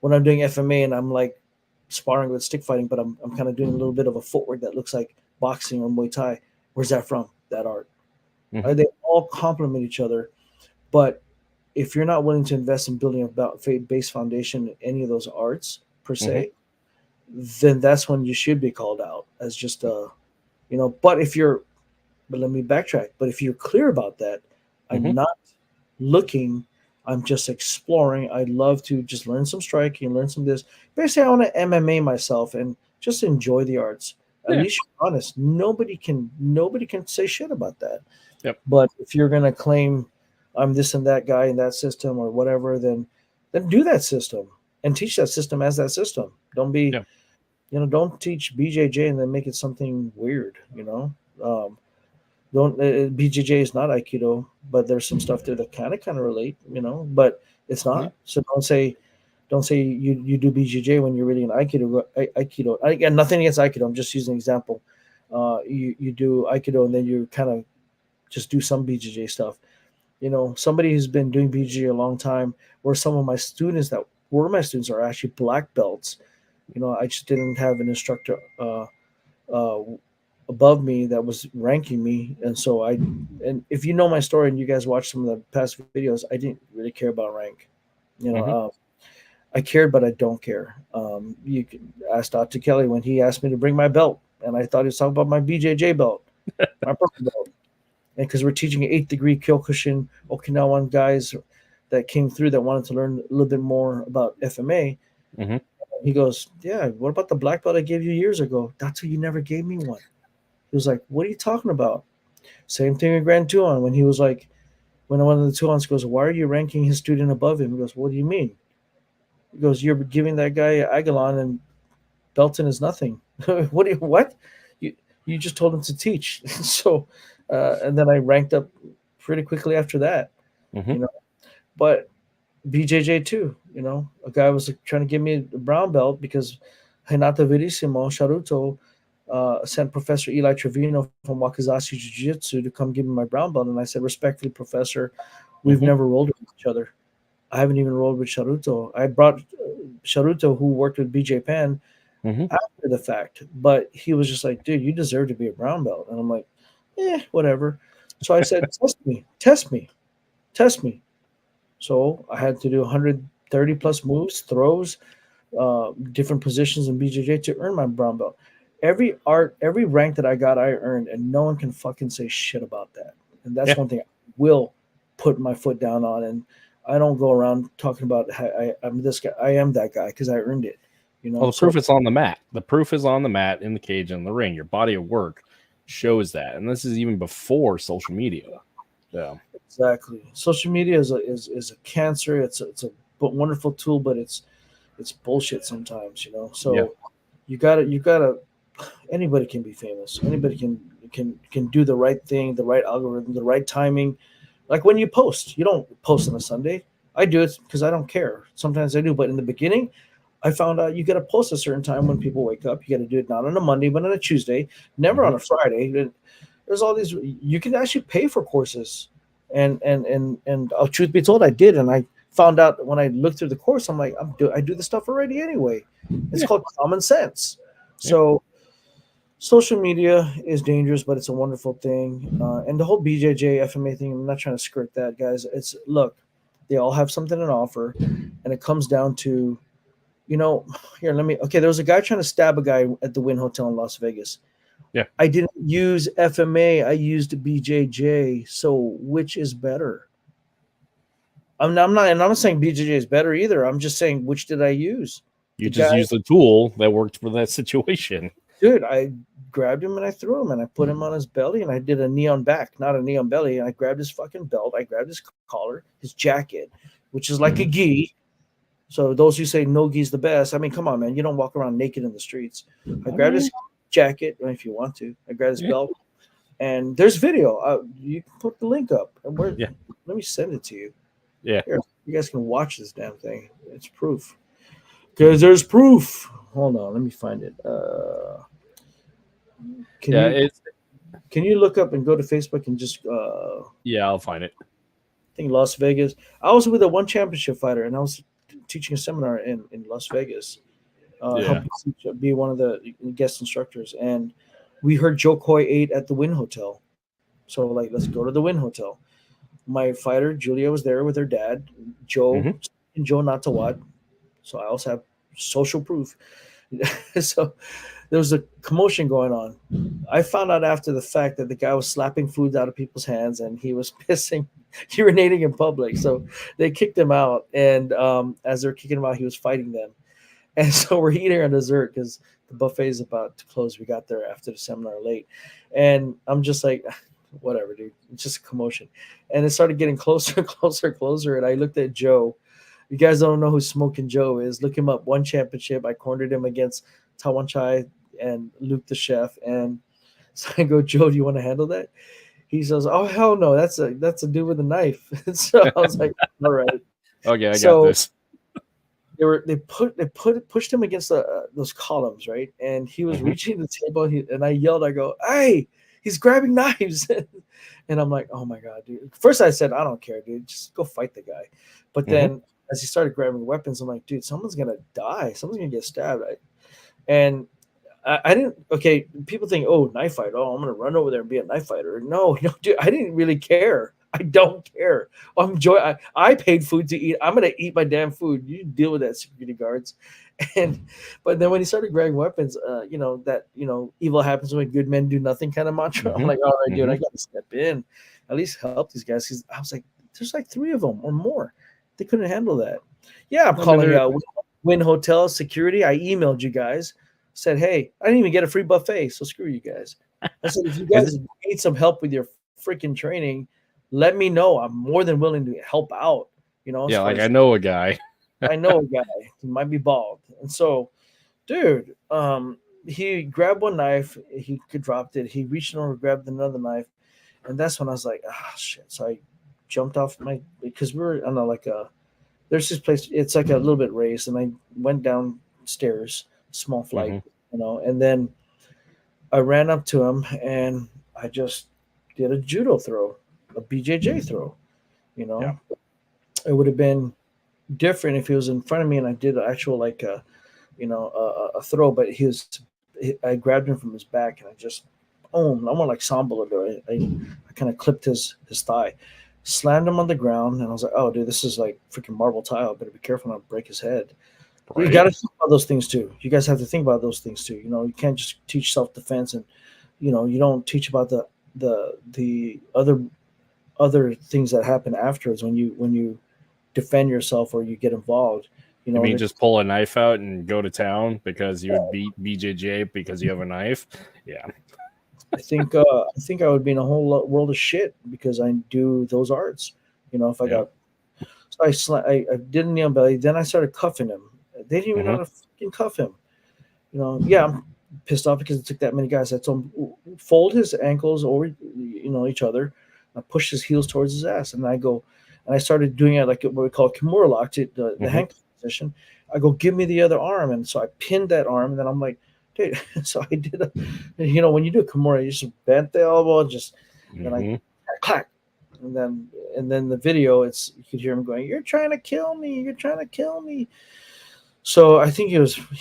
S2: When I'm doing FMA and I'm like sparring with stick fighting, but I'm kind of doing a little bit of a footwork that looks like boxing or Muay Thai. Where's that from? That art.
S1: Mm-hmm.
S2: They all complement each other, but if you're not willing to invest in building a base foundation in any of those arts per
S1: Mm-hmm.
S2: se, then that's when you should be called out as just a, But if you're, but let me backtrack. But if you're clear about that,
S1: Mm-hmm.
S2: I'm not looking. I'm just exploring. I'd love to just learn some striking, learn some this. Basically, I want to MMA myself and just enjoy the arts. At
S1: Yeah.
S2: least you're honest. Nobody can say shit about that.
S1: Yep.
S2: But if you're gonna claim I'm this and that guy in that system or whatever, then do that system and teach that system as that system. Don't be,
S1: Yeah.
S2: don't teach BJJ and then make it something weird. Don't BJJ is not Aikido, but there's some stuff there that kind of relate. But it's
S1: Yeah.
S2: not. So don't say you do BJJ when you're really in Aikido. Aikido. Again, nothing against Aikido. I'm just using an example. You do Aikido and then you kind of just do some BJJ stuff. Somebody who's been doing BJJ a long time, or some of my students that were my students are actually black belts. I just didn't have an instructor uh, above me that was ranking me, and if you know my story and you guys watch some of the past videos, I didn't really care about rank. You know,
S1: Mm-hmm.
S2: I cared, but I don't care. You can ask Dr. Kelly when he asked me to bring my belt, and I thought he was talking about my BJJ belt, my purple belt. And because we're teaching 8th-degree Kyokushin Okinawan guys that came through that wanted to learn a little bit more about FMA,
S1: Mm-hmm.
S2: he goes, "Yeah, what about the black belt I gave you years ago? That's who you never gave me one." He was like, "What are you talking about?" Same thing with Grand Tuhon when he was like, when one of the Tuhons goes, "Why are you ranking his student above him?" He goes, "What do you mean?" He goes, "You're giving that guy Agalon and Belton is nothing." What? You just told him to teach. So, and then I ranked up pretty quickly after that,
S1: Mm-hmm.
S2: you know. But BJJ too, a guy was trying to give me a brown belt because Hinata Verissimo Sharuto sent Professor Eli Trevino from Wakazashi Jiu-Jitsu to come give me my brown belt, and I said, respectfully, Professor, we've
S1: Mm-hmm.
S2: never rolled with each other. I haven't even rolled with Sharuto. I brought Sharuto, who worked with BJ Penn,
S1: Mm-hmm.
S2: after the fact, but he was just like, "Dude, you deserve to be a brown belt." And I'm like, whatever. So I said, test me, test me. So I had to do 130 plus moves, throws, different positions in BJJ to earn my brown belt. Every rank that I got, I earned, and no one can fucking say shit about that. And that's
S1: Yeah.
S2: one thing I will put my foot down on. And I don't go around talking about I'm this guy. I am that guy because I earned it.
S1: Well, the
S2: So
S1: proof is on the mat. The proof is on the mat, in the cage, and in the ring. Your body of work shows that, and this is even before social media. Yeah.
S2: exactly. Social media is a cancer. It's a wonderful tool, but it's bullshit sometimes. So
S1: Yeah.
S2: you gotta. Anybody can be famous. Anybody can do the right thing, the right algorithm, the right timing. Like when you post, you don't post on a Sunday. I do it because I don't care. Sometimes I do, but in the beginning, I found out you got to post a certain time when people wake up. You got to do it not on a Monday, but on a Tuesday, never
S1: Mm-hmm.
S2: on a Friday. There's all these. You can actually pay for courses, and truth be told, I did, and I found out when I looked through the course, I'm like, I do this stuff already anyway. It's
S1: Yeah.
S2: called common sense.
S1: Yeah.
S2: So social media is dangerous, but it's a wonderful thing. And the whole BJJ FMA thing, I'm not trying to skirt that, guys. It's look, they all have something to offer, and it comes down to, here, okay, there was a guy trying to stab a guy at the Wynn Hotel in Las Vegas.
S1: Yeah.
S2: I didn't use FMA, I used BJJ. So which is better? I'm not saying BJJ is better either. I'm just saying, which did I use?
S1: You
S2: The
S1: just
S2: guy,
S1: used a tool that worked for that situation.
S2: dude, I grabbed him and I threw him and I put him on his belly and I did a knee on back, not a knee on belly. And I grabbed his fucking belt, I grabbed his collar, his jacket, which is like a gi. So those who say no gi's the best, I mean, come on, man, you don't walk around naked in the streets. I grabbed his jacket, if you want to. I grabbed his belt, and there's video. You can put the link up. And let me send it to you.
S1: Yeah.
S2: Here, you guys can watch this damn thing. It's proof. Because there's proof. Hold on, let me find it. Can you? Can you look up and go to Facebook and just
S1: Yeah, I'll find it.
S2: I think Las Vegas. I was with a one championship fighter, and I was teaching a seminar in Las Vegas.
S1: Yeah.
S2: Helping be one of the guest instructors, and we heard Joe Coy ate at the Wynn Hotel. So like, let's go to the Wynn Hotel. My fighter Julia was there with her dad, Joe, and Joe Natawat. So I also have social proof. So there was a commotion going on. I found out after the fact that the guy was slapping food out of people's hands and he was urinating in public. So they kicked him out, and as they're kicking him out, he was fighting them. And so we're eating our dessert because the buffet is about to close. We got there after the seminar late, and I'm just like, whatever, dude. It's just a commotion. And it started getting closer, closer, closer. And I looked at Joe. You guys don't know who Smoking Joe is. Look him up. One championship. I cornered him against Tawan Chai and Luke the chef. And so I go, Joe, do you want to handle that? He says, oh, hell no. That's a dude with a knife. So I was like, all right.
S1: Okay, I got this.
S2: They pushed him against those columns, right? And he was reaching the table, and I yelled, I go, hey, he's grabbing knives. And I'm like, oh my God, dude. First I said, I don't care, dude. Just go fight the guy. But then as he started grabbing weapons, I'm like, dude, someone's going to die. Someone's going to get stabbed. And I didn't, okay, people think, oh, knife fight. Oh, I'm going to run over there and be a knife fighter. No, dude, I didn't really care. I don't care. I paid food to eat. I'm gonna eat my damn food. You deal with that, security guards. But then when he started grabbing weapons, evil happens when good men do nothing kind of mantra. I'm like, all right, dude, I gotta step in, at least help these guys. Because I was like, there's like 3 of them or more. They couldn't handle that. Yeah, I'm calling out Wynn Hotel security. I emailed you guys, said, hey, I didn't even get a free buffet, so screw you guys. I said, if you guys need some help with your freaking training, let me know. I'm more than willing to help out.
S1: Yeah, like I know a guy.
S2: I know a guy. He might be bald. And so, dude, he grabbed one knife. He dropped it. He reached over, grabbed another knife, and that's when I was like, ah, shit. So I jumped off because we were on there's this place. It's like a little bit raised, and I went downstairs, small flight, and then I ran up to him and I just did a judo throw. A BJJ throw,
S1: Yeah.
S2: It would have been different if he was in front of me and I did an actual a throw, but I grabbed him from his back and I just, I'm more like Sambala. I kind of clipped his thigh, slammed him on the ground, and I was like, oh, dude, this is like freaking marble tile. Better be careful not to break his head. Right. You got to think about those things too. You guys have to think about those things too. You can't just teach self-defense and, you don't teach about the other things that happen afterwards when you defend yourself or you get involved.
S1: You mean just pull a knife out and go to town because you would beat BJJ because you have a knife? Yeah.
S2: I think I would be in a whole world of shit because I do those arts. If I got, so I did a knee on belly. Then I started cuffing him. They didn't even know how to fucking cuff him. Yeah, I'm pissed off because it took that many guys. I told him fold his ankles over each other. I pushed his heels towards his ass, and I started doing it like what we call Kimura lock, the handcuff position. I go, give me the other arm, and so I pinned that arm, and then I'm like, dude. So I did when you do a Kimura, you just bent the elbow, and I clack, and then the video, you could hear him going, "You're trying to kill me! You're trying to kill me!" So I think he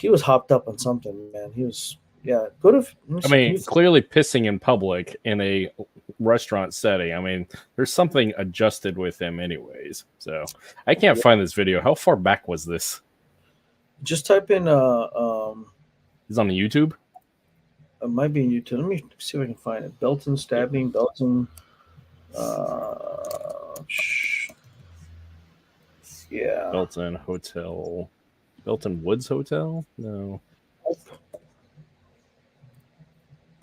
S2: was hopped up on something, man. He was. Yeah,
S1: clearly pissing in public in a restaurant setting. I mean, there's something adjusted with him anyways. So I can't find this video. How far back was this?
S2: Just type in
S1: Is it on the YouTube?
S2: It might be in YouTube. Let me see if I can find it. Belton stabbing, Belton
S1: Belton Hotel. Belton Woods Hotel? No.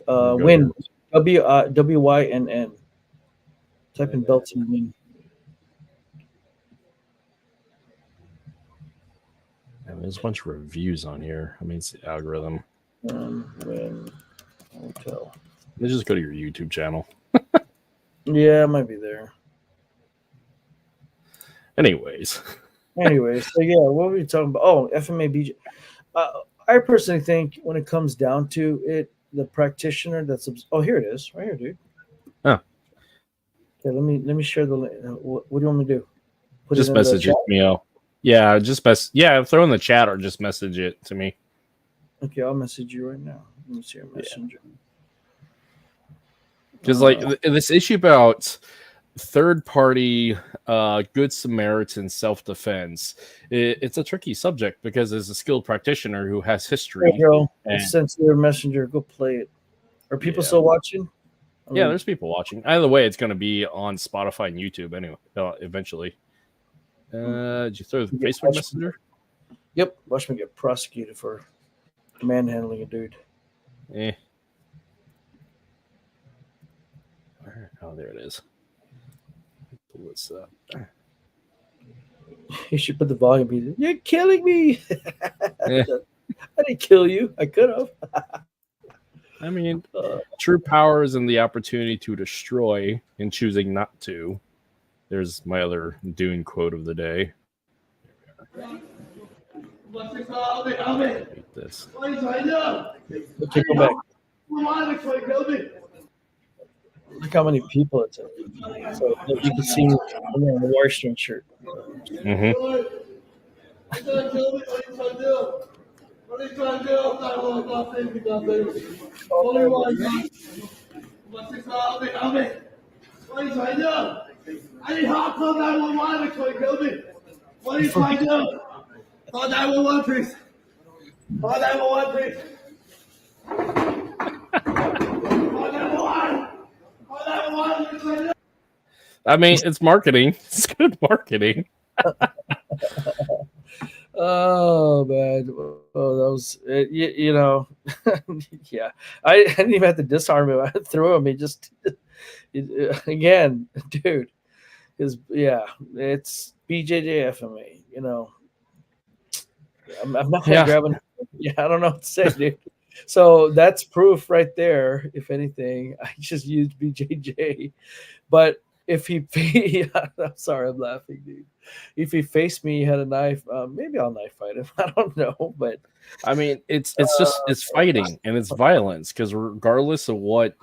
S2: Wynn, WYNN. Type in Belton Wynn.
S1: There's a bunch of reviews on here. I mean, it's the algorithm.
S2: Wynn Hotel.
S1: Let's just go to your YouTube channel.
S2: Yeah, it might be there.
S1: Anyways,
S2: so yeah, what were we talking about? Oh, FMA-BJ. I personally think when it comes down to it, the practitioner that's oh, here it is, right here, dude.
S1: Oh.
S2: Okay, let me share the link. What do you want me to do? Put
S1: Just
S2: it in
S1: message
S2: the
S1: it
S2: chat?
S1: to me. Yeah, throw in the chat or just message it to me.
S2: Okay, I'll message you right now. Let me see your messenger.
S1: Because like this issue about third-party Good Samaritan self-defense, it's a tricky subject because as a skilled practitioner who has history.
S2: There you go. It's sent to your messenger. Go play it. Are people still watching?
S1: Yeah, there's people watching. Either way, it's going to be on Spotify and YouTube anyway. Eventually. Did you throw the Facebook Messenger?
S2: Yep. Watch me get prosecuted for manhandling a dude.
S1: Oh, there it is. Pull this up.
S2: You should put the volume music. You're killing me. I didn't kill you. I could have.
S1: I mean, true power is in the opportunity to destroy and choosing not to. There's my other Dune quote of the day. This.
S2: Okay, go back. Look how many people it's in. So you can see I'm wearing a Warstring shirt.
S1: Mm-hmm.
S3: What are you trying to do? I need help. Call 911. They're trying to kill me. What are you trying to do? Call 911, please. Call 911, please. Call 911. Call 911.
S1: I mean, it's marketing. It's good marketing.
S2: Oh man! Oh, that was you know, yeah. I didn't even have to disarm him. I threw him. He just again, dude. It's BJJ FMA. You know, I'm not gonna grab him. Yeah, I don't know what to say, dude. So that's proof right there. If anything, I just used BJJ, but if he, I'm sorry, I'm laughing, dude. If he faced me, he had a knife. Maybe I'll knife fight him. I don't know, but
S1: I mean, it's fighting and it's violence because regardless of what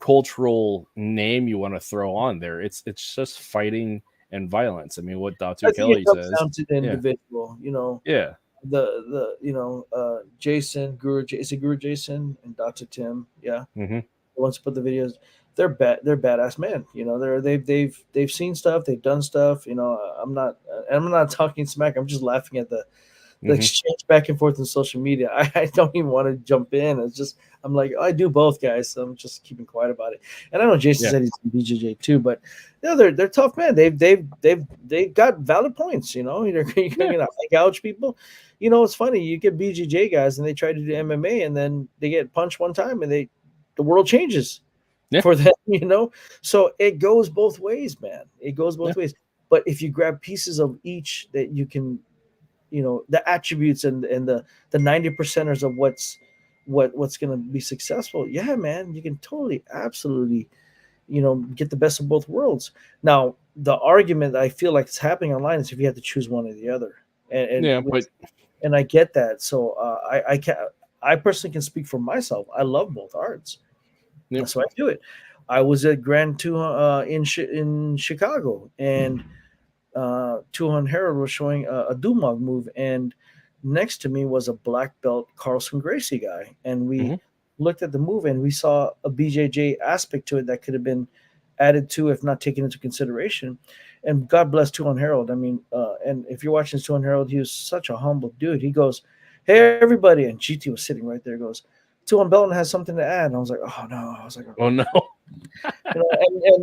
S1: cultural name you want to throw on there, it's just fighting and violence. I mean, what Dr. Kelly says.
S2: Down to the individual, you know.
S1: Yeah.
S2: The you know Jason Guro Jason and Dr. Tim. Yeah.
S1: Mm-hmm.
S2: The ones who put the videos. They're badass men, you know. They've seen stuff, they've done stuff, you know. I'm not talking smack. I'm just laughing at the exchange back and forth in social media. I don't even want to jump in. It's just I'm like, I do both, guys. So I'm just keeping quiet about it. And I know Jason said he's in BJJ too, but you know, they're tough men. They've got valid points. You know, you're gonna gouge people. You know, it's funny. You get BJJ guys and they try to do MMA and then they get punched one time and the world changes. For them, you know, so it goes both ways, man. It goes both ways. But if you grab pieces of each that you can, you know, the attributes and the 90%ers of what's going to be successful, yeah, man, you can totally, absolutely, you know, get the best of both worlds. Now, the argument that I feel like it's happening online is if you have to choose one or the other, and I get that. So I personally can speak for myself. I love both arts. Yep. So I do it. I was at Grand TUHON in Chicago, and TUHON Herald was showing a Dumog move, and next to me was a black belt Carlson Gracie guy, and we looked at the move and we saw a BJJ aspect to it that could have been added to, if not taken into consideration. And God bless TUHON Herald. I mean, and if you're watching TUHON Herald, he was such a humble dude. He goes, "Hey everybody," and GT was sitting right there. Goes, TUHON Belton has something to add. And I was like, oh no. I was like,
S1: oh no.
S2: You know,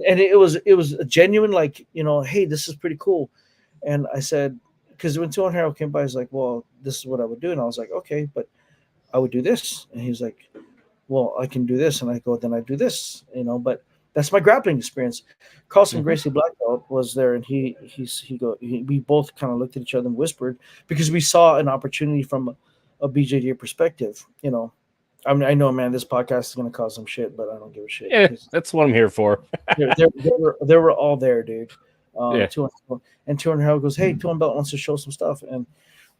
S2: and it was a genuine, like, you know, hey, this is pretty cool. And I said, because when TUHON Herald came by, he's like, well, this is what I would do. And I was like, okay, but I would do this. And he's like, well, I can do this. And I go, then I do this, you know, but that's my grappling experience. Carlson Gracie Black Belt was there, and we both kind of looked at each other and whispered because we saw an opportunity from a BJJ perspective, you know. I mean, I know, man, this podcast is going to cause some shit, but I don't give a shit.
S1: Yeah, that's what I'm here for.
S2: they were all there, dude. And TUHON Herald goes, hey, TUHON Belt wants to show some stuff. And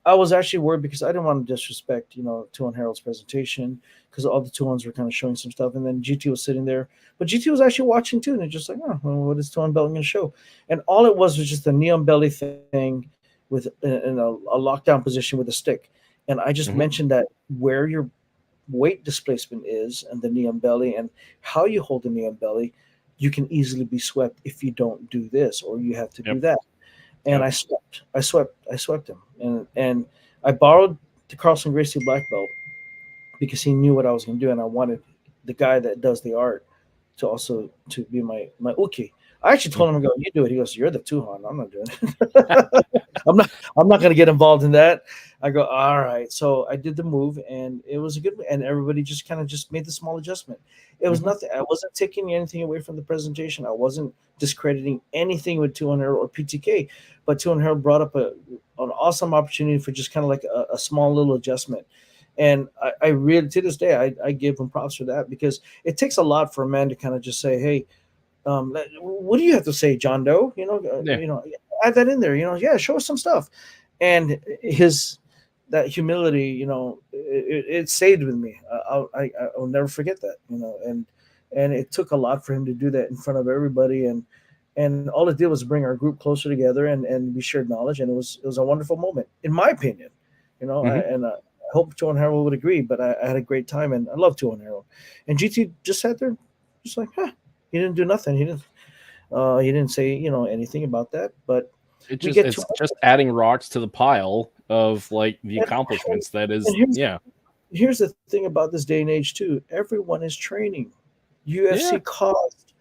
S2: I was actually worried because I didn't want to disrespect, Tuhon Harold's presentation, because all the Tuhons were kind of showing some stuff, and then GT was sitting there, but GT was actually watching too, and it's just like, oh, well, what is Tuhon Belton going to show? And all it was just a knee on belly thing with in a lockdown position with a stick, and I just mentioned that where your weight displacement is and the knee on belly and how you hold the knee on belly, you can easily be swept if you don't do this or you have to do that. And I swept him, and I borrowed the Carlson Gracie black belt because he knew what I was going to do, and I wanted the guy that does the art to be my uki. I actually told him, I go, you do it. He goes, you're the Tuhon. I'm not doing it. I'm not going to get involved in that. I go, all right. So I did the move, and it was a good, and everybody just kind of just made the small adjustment. It was nothing. I wasn't taking anything away from the presentation. I wasn't discrediting anything with Tuhon Harold or PTK, but Tuhon Harold brought up an awesome opportunity for just kind of like a small little adjustment. And I really, to this day, I give him props for that, because it takes a lot for a man to kind of just say, hey, what do you have to say, John Doe? Add that in there. Show us some stuff. And that humility, it stayed with me. I'll never forget that. And it took a lot for him to do that in front of everybody. And all it did was bring our group closer together, and we shared knowledge, and it was a wonderful moment, in my opinion. I hope Tuhon Harold would agree, but I had a great time, and I love Tuhon Harold. And GT just sat there, just like, he didn't do nothing. He didn't say anything about that. But
S1: it's just adding rocks to the pile of like the accomplishments.
S2: Here's the thing about this day and age too. Everyone is training. UFC caused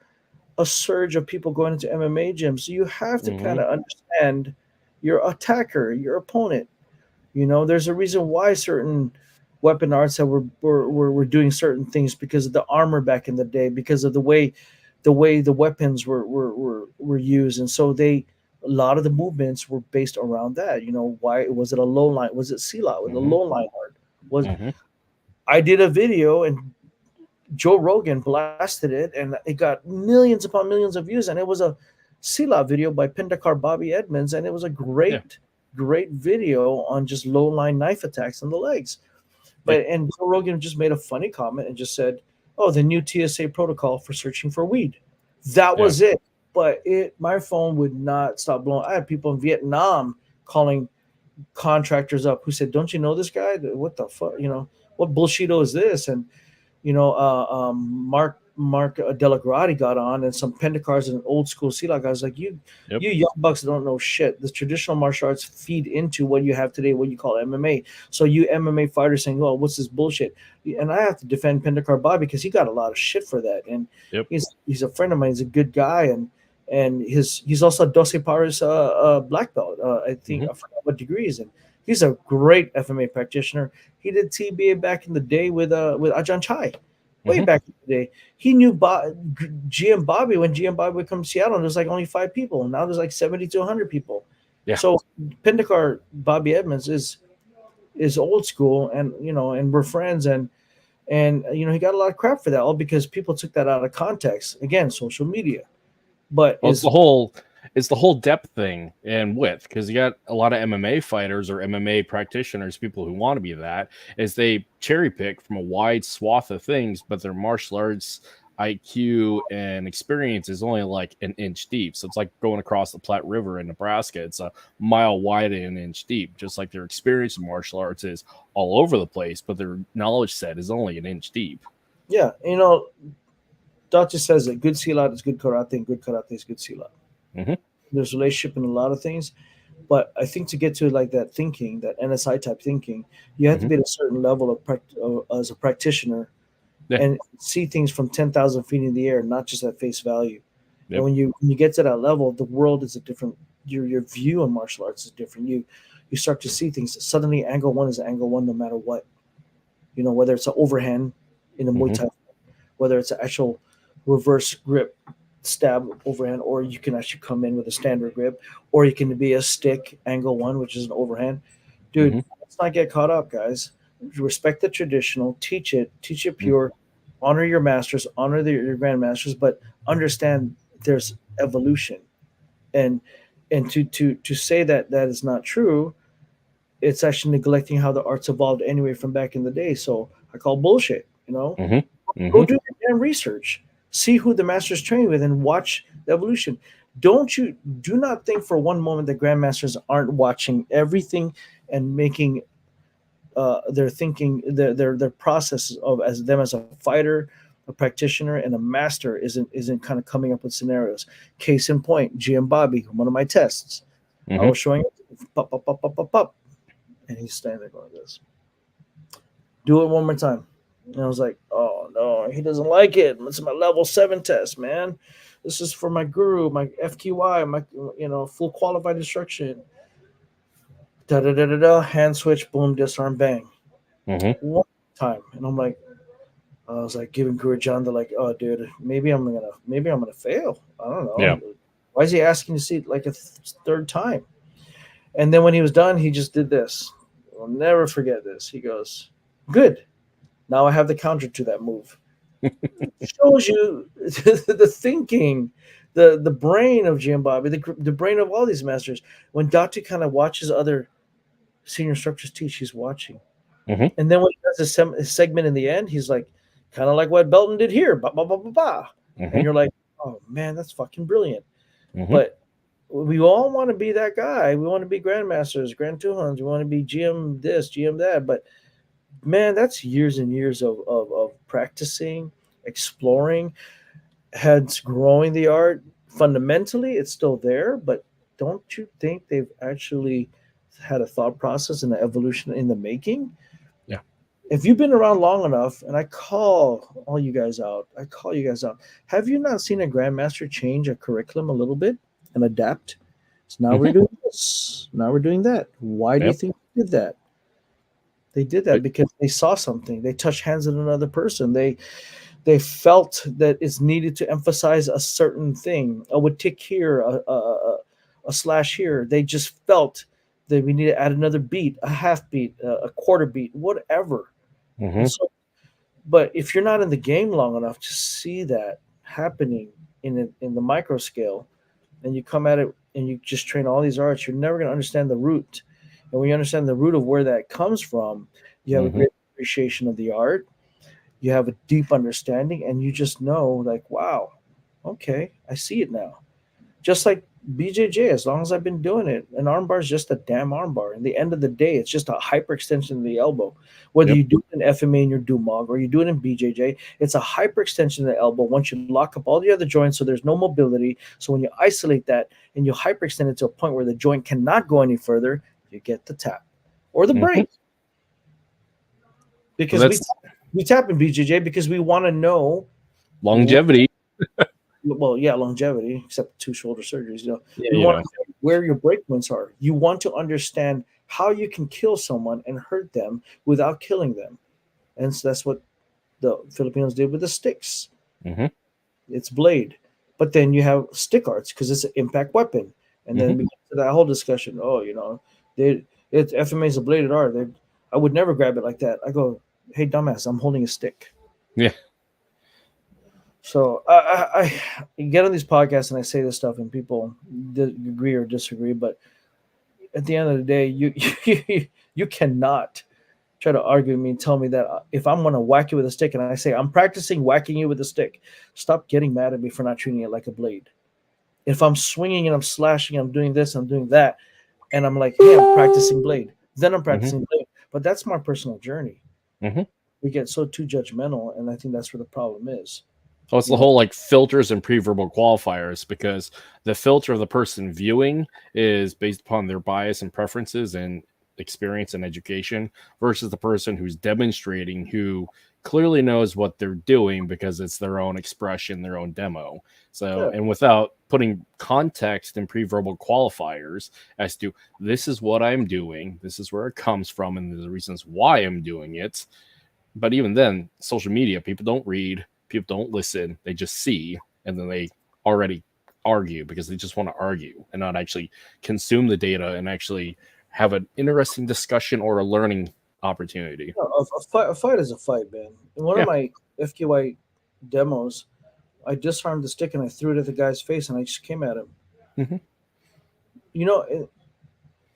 S2: a surge of people going into MMA gyms. So you have to kind of understand your attacker, your opponent. There's a reason why certain weapon arts that were doing certain things, because of the armor back in the day, because of the way the weapons were used, and so a lot of the movements were based around that. Why was it a low line? Was it C-Lot with a low line art? I did a video and Joe Rogan blasted it, and it got millions upon millions of views, and it was a C-Lot video by Pendakar Bobby Edmonds, and it was a great video on just low line knife attacks on the legs. And Joe Rogan just made a funny comment and just said, oh, the new TSA protocol for searching for weed. That was it. But my phone would not stop blowing. I had people in Vietnam calling contractors up who said, don't you know this guy? What the fuck? What bullshito is this? And, Mark Delagrati got on, and some Pendacars and old school C-Lot guys like, you young bucks don't know shit. The traditional martial arts feed into what you have today, what you call MMA. So you MMA fighters saying, oh, what's this bullshit? And I have to defend Pendakar Bobby because he got a lot of shit for that. And he's a friend of mine. He's a good guy. And he's also a Doce Paris black belt. I think I forgot what degrees. And he's a great FMA practitioner. He did TBA back in the day with Ajahn Chai. Way back in the day, he knew GM Bobby when GM Bobby would come to Seattle, and there's like only 5 people. Now there's like 70 to 100 people. Yeah. So Pendakar Bobby Edmonds is old school, and and we're friends, and he got a lot of crap for that, all because people took that out of context. Again, social media. But
S1: it's the whole depth thing and width, because you got a lot of MMA fighters or MMA practitioners, people who want to be that, is they cherry pick from a wide swath of things, but their martial arts IQ and experience is only like an inch deep. So it's like going across the Platte River in Nebraska. It's a mile wide and an inch deep, just like their experience in martial arts is all over the place, but their knowledge set is only an inch deep.
S2: Yeah. Doctor says that good C-Lot is good karate, and good karate is good C-Lot. There's a relationship in a lot of things, but I think to get to like that thinking, that NSI type thinking, you have to be at a certain level of as a practitioner and see things from 10,000 feet in the air, not just at face value. And when you get to that level, the world is a different. Your view on martial arts is different. You start to see things. Suddenly, angle one is angle one, no matter what. Whether it's an overhand in a Muay Thai, whether it's an actual reverse grip stab overhand, or you can actually come in with a standard grip, or you can be a stick angle one, which is an overhand. Dude, let's not get caught up, guys. Respect the traditional, teach it pure, honor your masters, honor your grandmasters, but understand there's evolution. And to say that is not true, it's actually neglecting how the arts evolved anyway from back in the day. So I call bullshit, you know. Go do your damn research. See who the master's training with and watch the evolution. Do not think for one moment that grandmasters aren't watching everything and making their thinking, their process of as them as a fighter, a practitioner, and a master isn't kind of coming up with scenarios. Case in point, GM Bobby, one of my tests. I was showing pop, pop, pop, pop, pop, pop, and he's standing there going this. Do it one more time. And I was like, oh no, he doesn't like it. It's my level 7 test, man. This is for my guru, my FQI, my full qualified instruction. Da da da da da. Hand switch, boom, disarm, bang. One time, and I was like giving Guru John the like, oh dude, maybe I'm gonna fail. I don't know.
S1: Yeah.
S2: Why is he asking to see it like a third time? And then when he was done, he just did this. I'll never forget this. He goes, good. Now I have the counter to that move. Shows you the thinking, the brain of Jim Bobby, the brain of all these masters. When Datu kind of watches other senior instructors teach, he's watching. And then when he does a segment in the end, he's like, kind of like what Belton did here. Bah, bah, bah, bah, bah. And you're like, oh man, that's fucking brilliant. But we all want to be that guy. We want to be grandmasters, grand TUHONs. We want to be GM this, GM that. But man, that's years and years of practicing, exploring, hence growing the art. Fundamentally, it's still there, but don't you think they've actually had a thought process and an evolution in the making?
S1: Yeah.
S2: If you've been around long enough, and I call all you guys out, have you not seen a grandmaster change a curriculum a little bit and adapt? So now we're doing this. Now we're doing that. Why do you think they did that? They did that because they saw something. They touched hands with another person. They felt that it's needed to emphasize a certain thing. A would tick here, a slash here. They just felt that we need to add another beat, a half beat, a quarter beat, whatever. So, but if you're not in the game long enough to see that happening in the micro scale, and you come at it and you just train all these arts, you're never going to understand the root. And when you understand the root of where that comes from, you have a great appreciation of the art. You have a deep understanding, and you just know, like, wow, okay, I see it now. Just like BJJ, as long as I've been doing it, an armbar is just a damn armbar. At the end of the day, it's just a hyperextension of the elbow. Whether you do it in FMA in your DUMOG or you do it in BJJ, it's a hyperextension of the elbow once you lock up all the other joints so there's no mobility. So when you isolate that and you hyperextend it to a point where the joint cannot go any further, you get the tap or the break. Because we tap in BJJ because we want to know
S1: longevity.
S2: Well, yeah, longevity, except 2 shoulder surgeries. You want to know where your break points are. You want to understand how you can kill someone and hurt them without killing them. And so that's what the Filipinos did with the sticks. It's blade. But then you have stick arts because it's an impact weapon. And then we get to that whole discussion. Oh, it's FMA is a bladed art. I would never grab it like that. I go, hey, dumbass, I'm holding a stick. Yeah. So I get on these podcasts and I say this stuff and people agree or disagree, but at the end of the day, you cannot try to argue with me and tell me that if I'm going to whack you with a stick and I say I'm practicing whacking you with a stick, stop getting mad at me for not treating it like a blade. If I'm swinging and I'm slashing, I'm doing this, I'm doing that, and I'm like, hey, I'm practicing blade, then I'm practicing blade. But that's my personal journey. We get so too judgmental, and I think that's where the problem is.
S1: Oh, it's the whole like filters and pre-verbal qualifiers, because the filter of the person viewing is based upon their bias and preferences and experience and education versus the person who's demonstrating, who clearly knows what they're doing because it's their own expression, their own demo. So, and without putting context and pre-verbal qualifiers as to this is what I'm doing, this is where it comes from, and the reasons why I'm doing it. But even then, social media, people don't read. People don't listen, they just see, and then they already argue because they just want to argue and not actually consume the data and actually have an interesting discussion or a learning opportunity.
S2: A fight is a fight, man. In one of my FQI demos, I disarmed the stick and I threw it at the guy's face and I just came at him.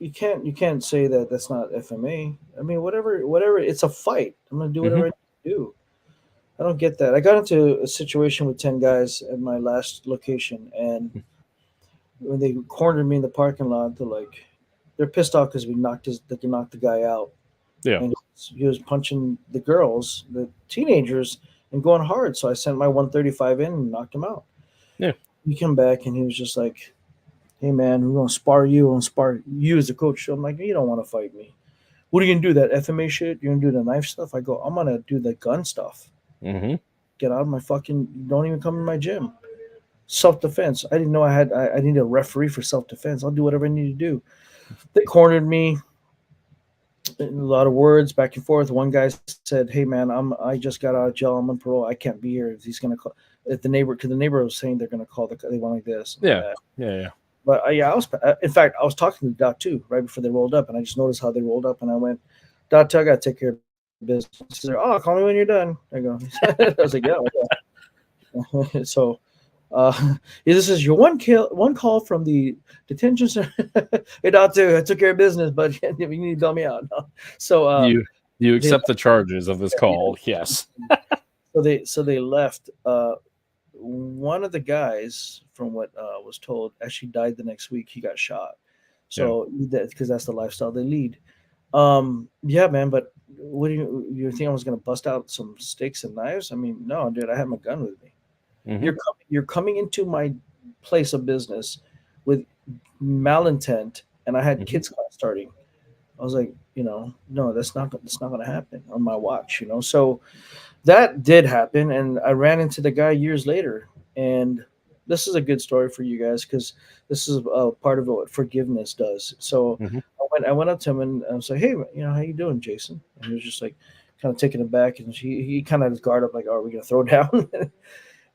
S2: you can't say that that's not FMA. I mean, whatever, it's a fight. I'm gonna do whatever I need to do. I don't get that. I got into a situation with 10 guys at my last location, and when they cornered me in the parking lot, they're pissed off because they knocked the guy out.
S1: Yeah.
S2: And he was punching the girls, the teenagers, and going hard. So I sent my 135 in and knocked him out.
S1: Yeah.
S2: He came back and he was just like, "Hey man, we're gonna spar you. We're gonna spar you as the coach." So I'm like, "You don't want to fight me. What are you gonna do? That FMA shit? You're gonna do the knife stuff?" I go, "I'm gonna do the gun stuff.
S1: Mm-hmm.
S2: Get out of my fucking. Don't even come in my gym. Self-defense. I didn't know I need a referee for self-defense. I'll do whatever I need to do." They cornered me. A lot of words back and forth. One guy said, "Hey man, I just got out of jail. I'm on parole. I can't be here. If he's gonna call." If the neighbor was saying they're gonna call they want like this.
S1: Yeah. Yeah.
S2: But I was, in fact, I was talking to Dot 2 right before they rolled up, and I just noticed how they rolled up, and I went, "Dot 2, I gotta take care of business." She's like, "Oh, call me when you're done." I go, I was like, "Yeah." So, this is your one call from the detention center. "Hey, Dot 2, I took care of business, but you need to bail me out." So
S1: you accept the charges of this call? Yes.
S2: So they left. One of the guys, from what was told, actually died the next week. He got shot. So because that's the lifestyle they lead. Yeah, man. But what do you think I was going to bust out some sticks and knives? I mean, no, dude. I had my gun with me.
S1: Mm-hmm.
S2: You're coming into my place of business with malintent, and I had kids class starting. I was like, no, that's not going to happen on my watch. So that did happen, and I ran into the guy years later. And this is a good story for you guys because this is part of what forgiveness does. So I went up to him and I was like, "Hey, how you doing, Jason?" And he was just like kind of taken aback, and he kind of his guard up, like, "Oh, are we gonna throw down?"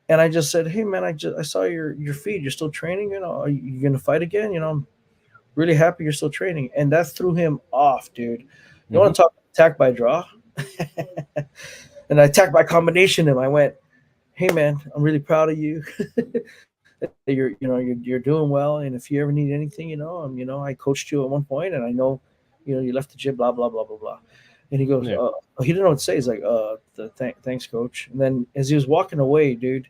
S2: And I just said, "Hey, man, I saw your feed. You're still training. Are you gonna fight again? I'm really happy you're still training." And that threw him off, dude. You want to talk attack by draw? And I attacked by combination him. I went, "Hey man, I'm really proud of you. You're doing well. And if you ever need anything, I coached you at one point, and I know, you left the gym, blah blah blah blah blah." And he goes, he didn't know what to say. He's like, "Thanks, coach." And then as he was walking away, dude,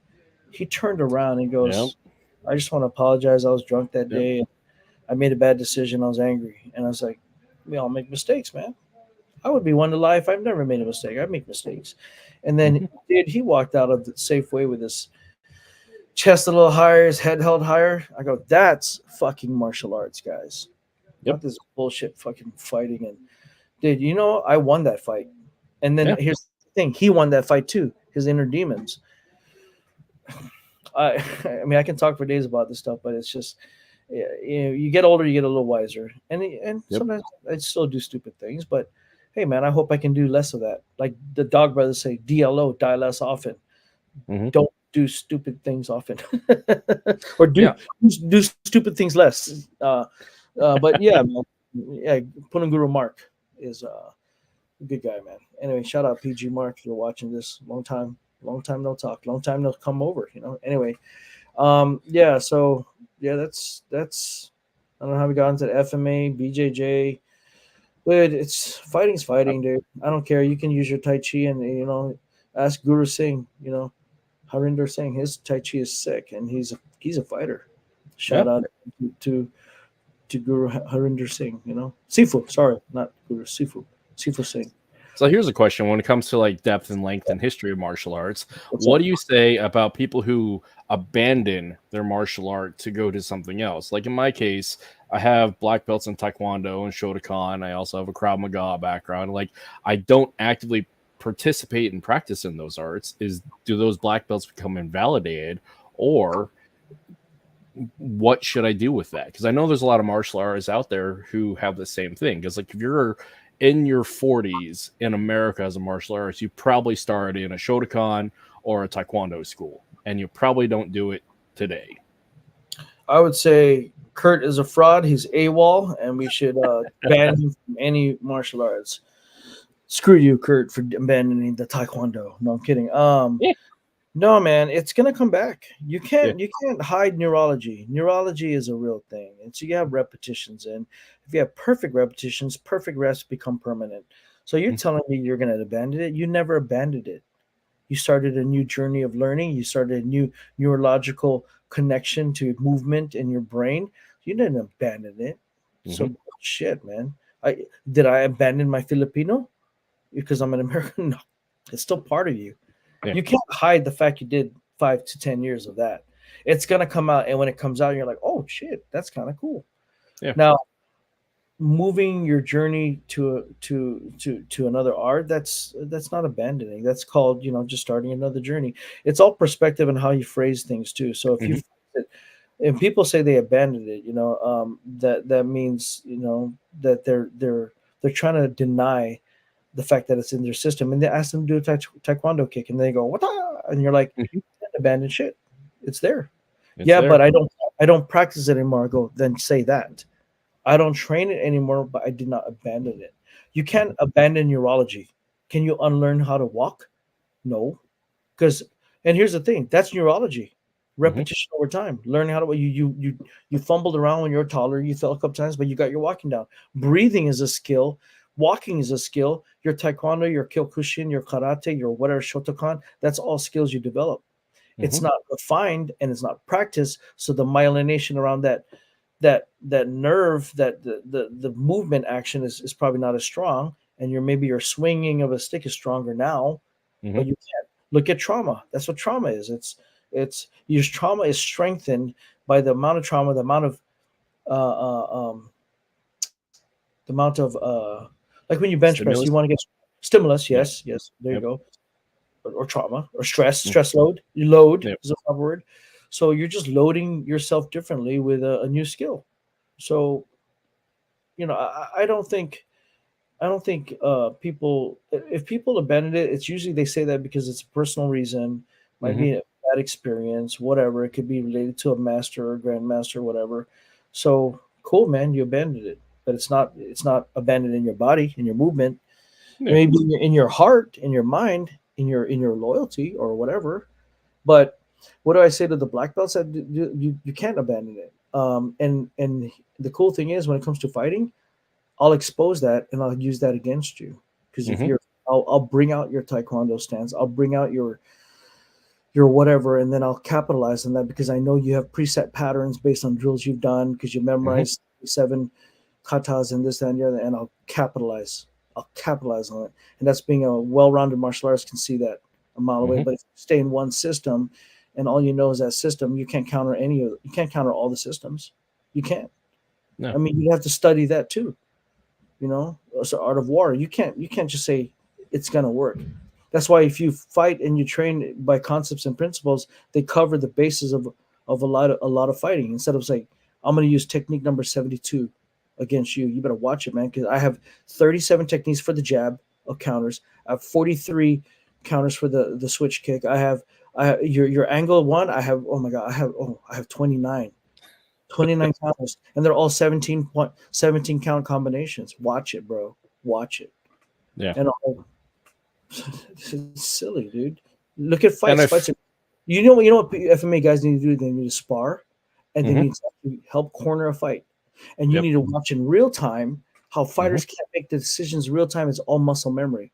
S2: he turned around and goes, "I just want to apologize. I was drunk that day. I made a bad decision. I was angry." And I was like, "We all make mistakes, man. I would be one to lie if I've never made a mistake. I make mistakes." And then he walked out of the Safeway with his chest a little higher, his head held higher. I go, "That's fucking martial arts, guys. Not this bullshit fucking fighting." And dude, I won that fight. And then here's the thing. He won that fight too. His inner demons. I mean, I can talk for days about this stuff, but it's just, you get older, you get a little wiser. And sometimes I still do stupid things, but hey, man, I hope I can do less of that. Like the Dog Brothers say, DLO, die less often. Don't do stupid things often. Or do stupid things less. But yeah, man. Yeah, Punan Guru Mark is a good guy, man. Anyway, shout out PG Mark if you're watching this. Long time no talk. Long time no come over, Anyway, so that's I don't know how we got into the FMA, BJJ. But it's fighting's fighting, dude. I don't care. You can use your Tai Chi and ask Guru Singh, Harinder Singh. His Tai Chi is sick, and he's a fighter. Shout out to Guru Harinder Singh. Sifu. Sorry, not Guru. Sifu Singh.
S1: So here's a question: when it comes to like depth and length and history of martial arts, what do you say about people who abandon their martial art to go to something else? Like in my case, I have black belts in Taekwondo and Shotokan. I also have a Krav Maga background. Like I don't actively participate and practice in those arts. Do those black belts become invalidated, or what should I do with that? Because I know there's a lot of martial artists out there who have the same thing. Because like if you're in your 40s in America as a martial artist, you probably started in a Shotokan or a Taekwondo school, and you probably don't do it today.
S2: I would say Kurt is a fraud. He's AWOL, and we should ban him from any martial arts. Screw you, Kurt, for abandoning the Taekwondo. No, I'm kidding. No, man, it's gonna come back. You
S1: Yeah.
S2: can't hide neurology. Neurology is a real thing, and so you have repetitions. And if you have perfect repetitions, perfect reps become permanent. So you're
S1: Mhm.
S2: telling me you're gonna abandon it? You never abandoned it. You started a new journey of learning. You started a new neurological connection to movement in your brain. You didn't abandon it.
S1: Mhm.
S2: So shit, man. I abandon my Filipino because I'm an American? No, it's still part of you.
S1: Yeah.
S2: You can't hide the fact you did 5 to 10 years of that. It's gonna come out, and when it comes out, you're like, oh shit, that's kind of cool.
S1: Yeah.
S2: Now, moving your journey to another art, that's not abandoning. That's called, just starting another journey. It's all perspective and how you phrase things too. So if you
S1: Mhm.
S2: phrase it, if people say they abandoned it, that means that they're trying to deny the fact that it's in their system, and they ask them to do a taekwondo kick, and they go what, and you're like,
S1: Mhm.
S2: abandoned shit, it's there.
S1: It's
S2: Yeah,
S1: there.
S2: but I don't practice it anymore. I go, then say that. I don't train it anymore, but I did not abandon it. You can't
S1: Mhm.
S2: abandon neurology. Can you unlearn how to walk? No, because, and here's the thing, that's neurology,
S1: Mhm.
S2: repetition over time, learning how to, you fumbled around when you're taller, you fell a couple times, but you got your walking down. Breathing is a skill, walking is a skill. Your taekwondo, your kyokushin, your karate, your whatever, shotokan, that's all skills you develop. It's
S1: Mhm.
S2: not refined and it's not practiced, so the myelination around that nerve, that the movement action is probably not as strong, and maybe your swinging of a stick is stronger now, but
S1: Mhm.
S2: you can't. Look at trauma. That's what trauma is. It's your trauma is strengthened by the amount of trauma, uh, uh, um, the amount of like when you bench press,
S1: Stimulus.
S2: you want to get stimulus.
S1: Yeah.
S2: Yes, yes, there you
S1: Yep.
S2: go. Or trauma or stress,
S1: Mm.
S2: stress load. You load
S1: Yep.
S2: is a proper word. So you're just loading yourself differently with a new skill. So I don't think people, if people abandon it, it's usually they say that because it's a personal reason, might
S1: Mhm.
S2: be a bad experience, whatever. It could be related to a master or grandmaster, whatever. So cool, man, you abandoned it, but it's not abandoned in your body, in your movement. It
S1: Yeah.
S2: may be in your heart, in your mind, in your loyalty or whatever. But what do I say to the black belts? That you can't abandon it. And the cool thing is, when it comes to fighting, I'll expose that and I'll use that against you. Because if
S1: Mhm.
S2: I'll bring out your taekwondo stance, I'll bring out your whatever, and then I'll capitalize on that because I know you have preset patterns based on drills you've done because you
S1: Mhm.
S2: memorized 7 katas and this, that, and the other, and I'll capitalize. I'll capitalize on it. And that's being a well-rounded martial artist can see that a mile away.
S1: Mhm.
S2: But if you stay in one system and all you know is that system, you can't counter all the systems. You can't. I
S1: No.
S2: mean, you have to study that too. It's the art of war. You can't just say it's gonna work. That's why if you fight and you train by concepts and principles, they cover the basis of a lot of fighting. Instead of saying, I'm gonna use technique number 72 against you, you better watch it, man, because I have 37 techniques for the jab of counters. I have 43 counters for the switch kick. I have your angle one. I have, oh my god, I have 29 counters, and they're all 17 count combinations. Watch it, bro. Watch it.
S1: Yeah.
S2: And it's silly, dude. Look at
S1: And
S2: fights. Fights.
S1: if
S2: You know what FMA guys need to do? They need to spar, and they
S1: Mhm.
S2: need to actually help corner a fight. And you
S1: Yep.
S2: need to watch in real time how
S1: Mhm.
S2: fighters can't make the decisions real time. It's all muscle memory.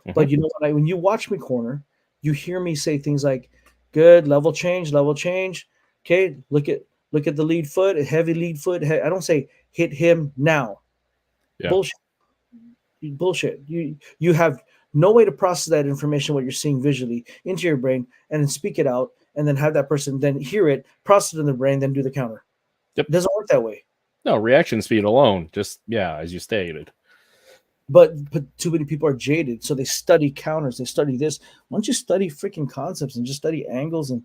S1: Mhm.
S2: But you know what? When you watch me corner, you hear me say things like, "Good level change, level change." Okay, look at the lead foot, a heavy lead foot. I don't say hit him now.
S1: Yeah.
S2: Bullshit. Bullshit. You have no way to process that information, what you're seeing visually, into your brain, and then speak it out, and then have that person then hear it, process it in the brain, then do the counter.
S1: Yep.
S2: It doesn't work that way.
S1: No, reaction speed alone, just yeah, as you stated.
S2: But too many people are jaded, so they study counters, they study this. Why don't you study freaking concepts and just study angles and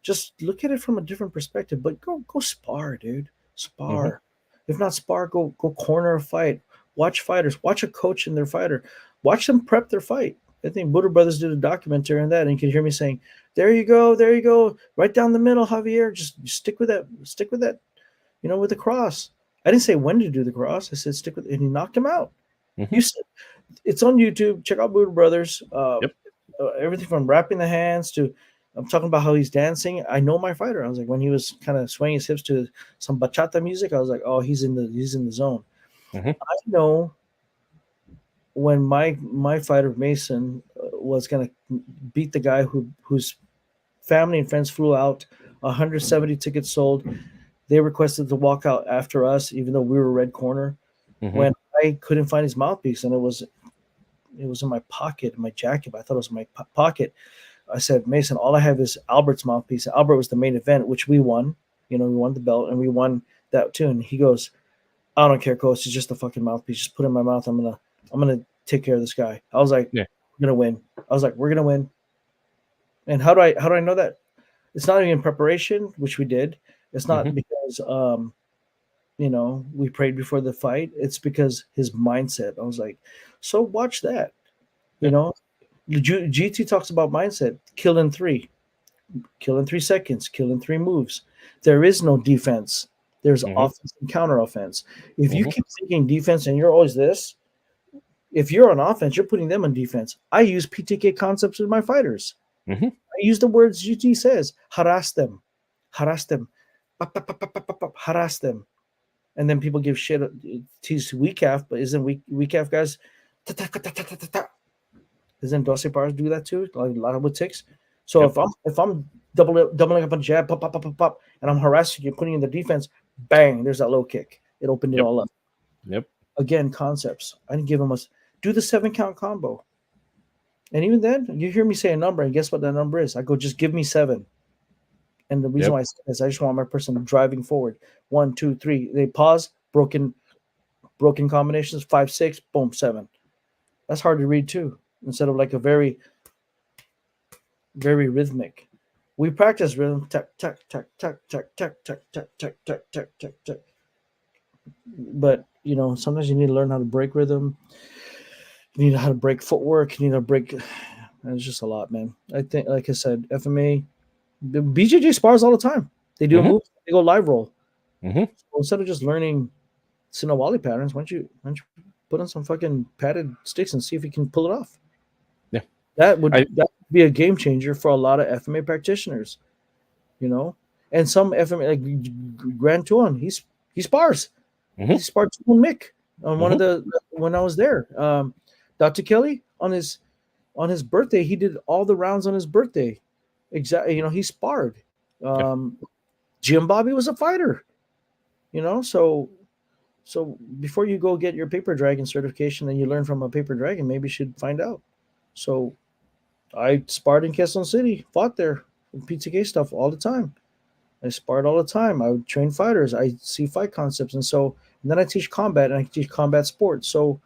S2: just look at it from a different perspective? But go spar, dude.
S1: Mhm.
S2: Spar. If not spar, go corner a fight. Watch fighters. Watch a coach and their fighter. Watch them prep their fight. I think Buddha Brothers did a documentary on that, and you can hear me saying, "There you go, there you go, right down the middle, Javier. Just stick with that. Stick with that. With the cross." I didn't say when to do the cross. I said stick with, and he knocked him out.
S1: Mhm.
S2: You it's on YouTube. Check out Buddha Brothers.
S1: Yep.
S2: Everything from wrapping the hands to I'm talking about how he's dancing. I know my fighter. I was like, when he was kind of swaying his hips to some bachata music, I was like, oh, he's in the zone.
S1: Mhm.
S2: I know when my fighter Mason was gonna beat the guy whose family and friends flew out, 170 tickets sold. They requested to walk out after us, even though we were red corner.
S1: Mhm.
S2: When I couldn't find his mouthpiece, and it was in my pocket, in my jacket, but I thought it was in my pocket. I said, Mason, all I have is Albert's mouthpiece. Albert was the main event, which we won. We won the belt, and we won that too. And he goes, I don't care, coach. It's just a fucking mouthpiece. Just put it in my mouth. I'm gonna take care of this guy. I was like,
S1: Yeah.
S2: we're gonna win. I was like, we're gonna win. And how do I know that? It's not even preparation, which we did. It's not
S1: Mhm.
S2: because we prayed before the fight. It's because his mindset. I was like, so watch that. GT talks about mindset. Kill in 3 seconds, kill in 3 moves. There is no defense. There's
S1: Mhm.
S2: offense and counter offense. If you
S1: Mhm.
S2: keep thinking defense and you're always this, if you're on offense, you're putting them on defense. I use PTK concepts with my fighters.
S1: Mhm.
S2: I use the words GT says. Harass them. Harass them. Harass them. And then people give shit, tease weak half, but isn't weak half guys? Doesn't Dossi bars do that too? Like a lot of with ticks. So
S1: Yep.
S2: if I'm doubling up on jab, pop, pop, pop, pop, pop, and I'm harassing you, putting in the defense, bang, there's that low kick. It opened it
S1: Yep.
S2: all up.
S1: Yep.
S2: Again, concepts. I didn't give him do the 7 count combo. And even then, you hear me say a number, and guess what that number is? I go, just give me 7. And the reason why I say this, I just want my person driving forward. 1, 2, 3. They pause, broken combinations, 5, 6, boom, 7. That's hard to read too. Instead of like a very, very rhythmic. We practice rhythm, tuck, tuck, tuck, tuck, tuck, tuck, tuck, tuck, tuck, tuck, tuck, tuck, tuck. But sometimes you need to learn how to break rhythm. You need how to break footwork. You need to break. It's just a lot, man. I think, like I said, FMA, BJJ spars all the time. They do a
S1: Mhm.
S2: move, they go live roll.
S1: Mhm.
S2: So instead of just learning Sinawali patterns, why don't you put on some fucking padded sticks and see if you can pull it off?
S1: Yeah.
S2: That would be a game changer for a lot of FMA practitioners, and some FMA like Grand Tuan, he spars.
S1: Mhm.
S2: He sparred Tuan Mick on one of
S1: Mhm.
S2: the when I was there. Dr. Kelly on his birthday, he did all the rounds on his birthday. Exactly, he sparred. Jim Bobby was a fighter, so before you go get your paper dragon certification and you learn from a paper dragon, maybe you should find out. So I sparred in Quezon City, fought there with PTK stuff all the time. I sparred all the time. I would train fighters. I see fight concepts, and then I teach combat and I teach combat sports. So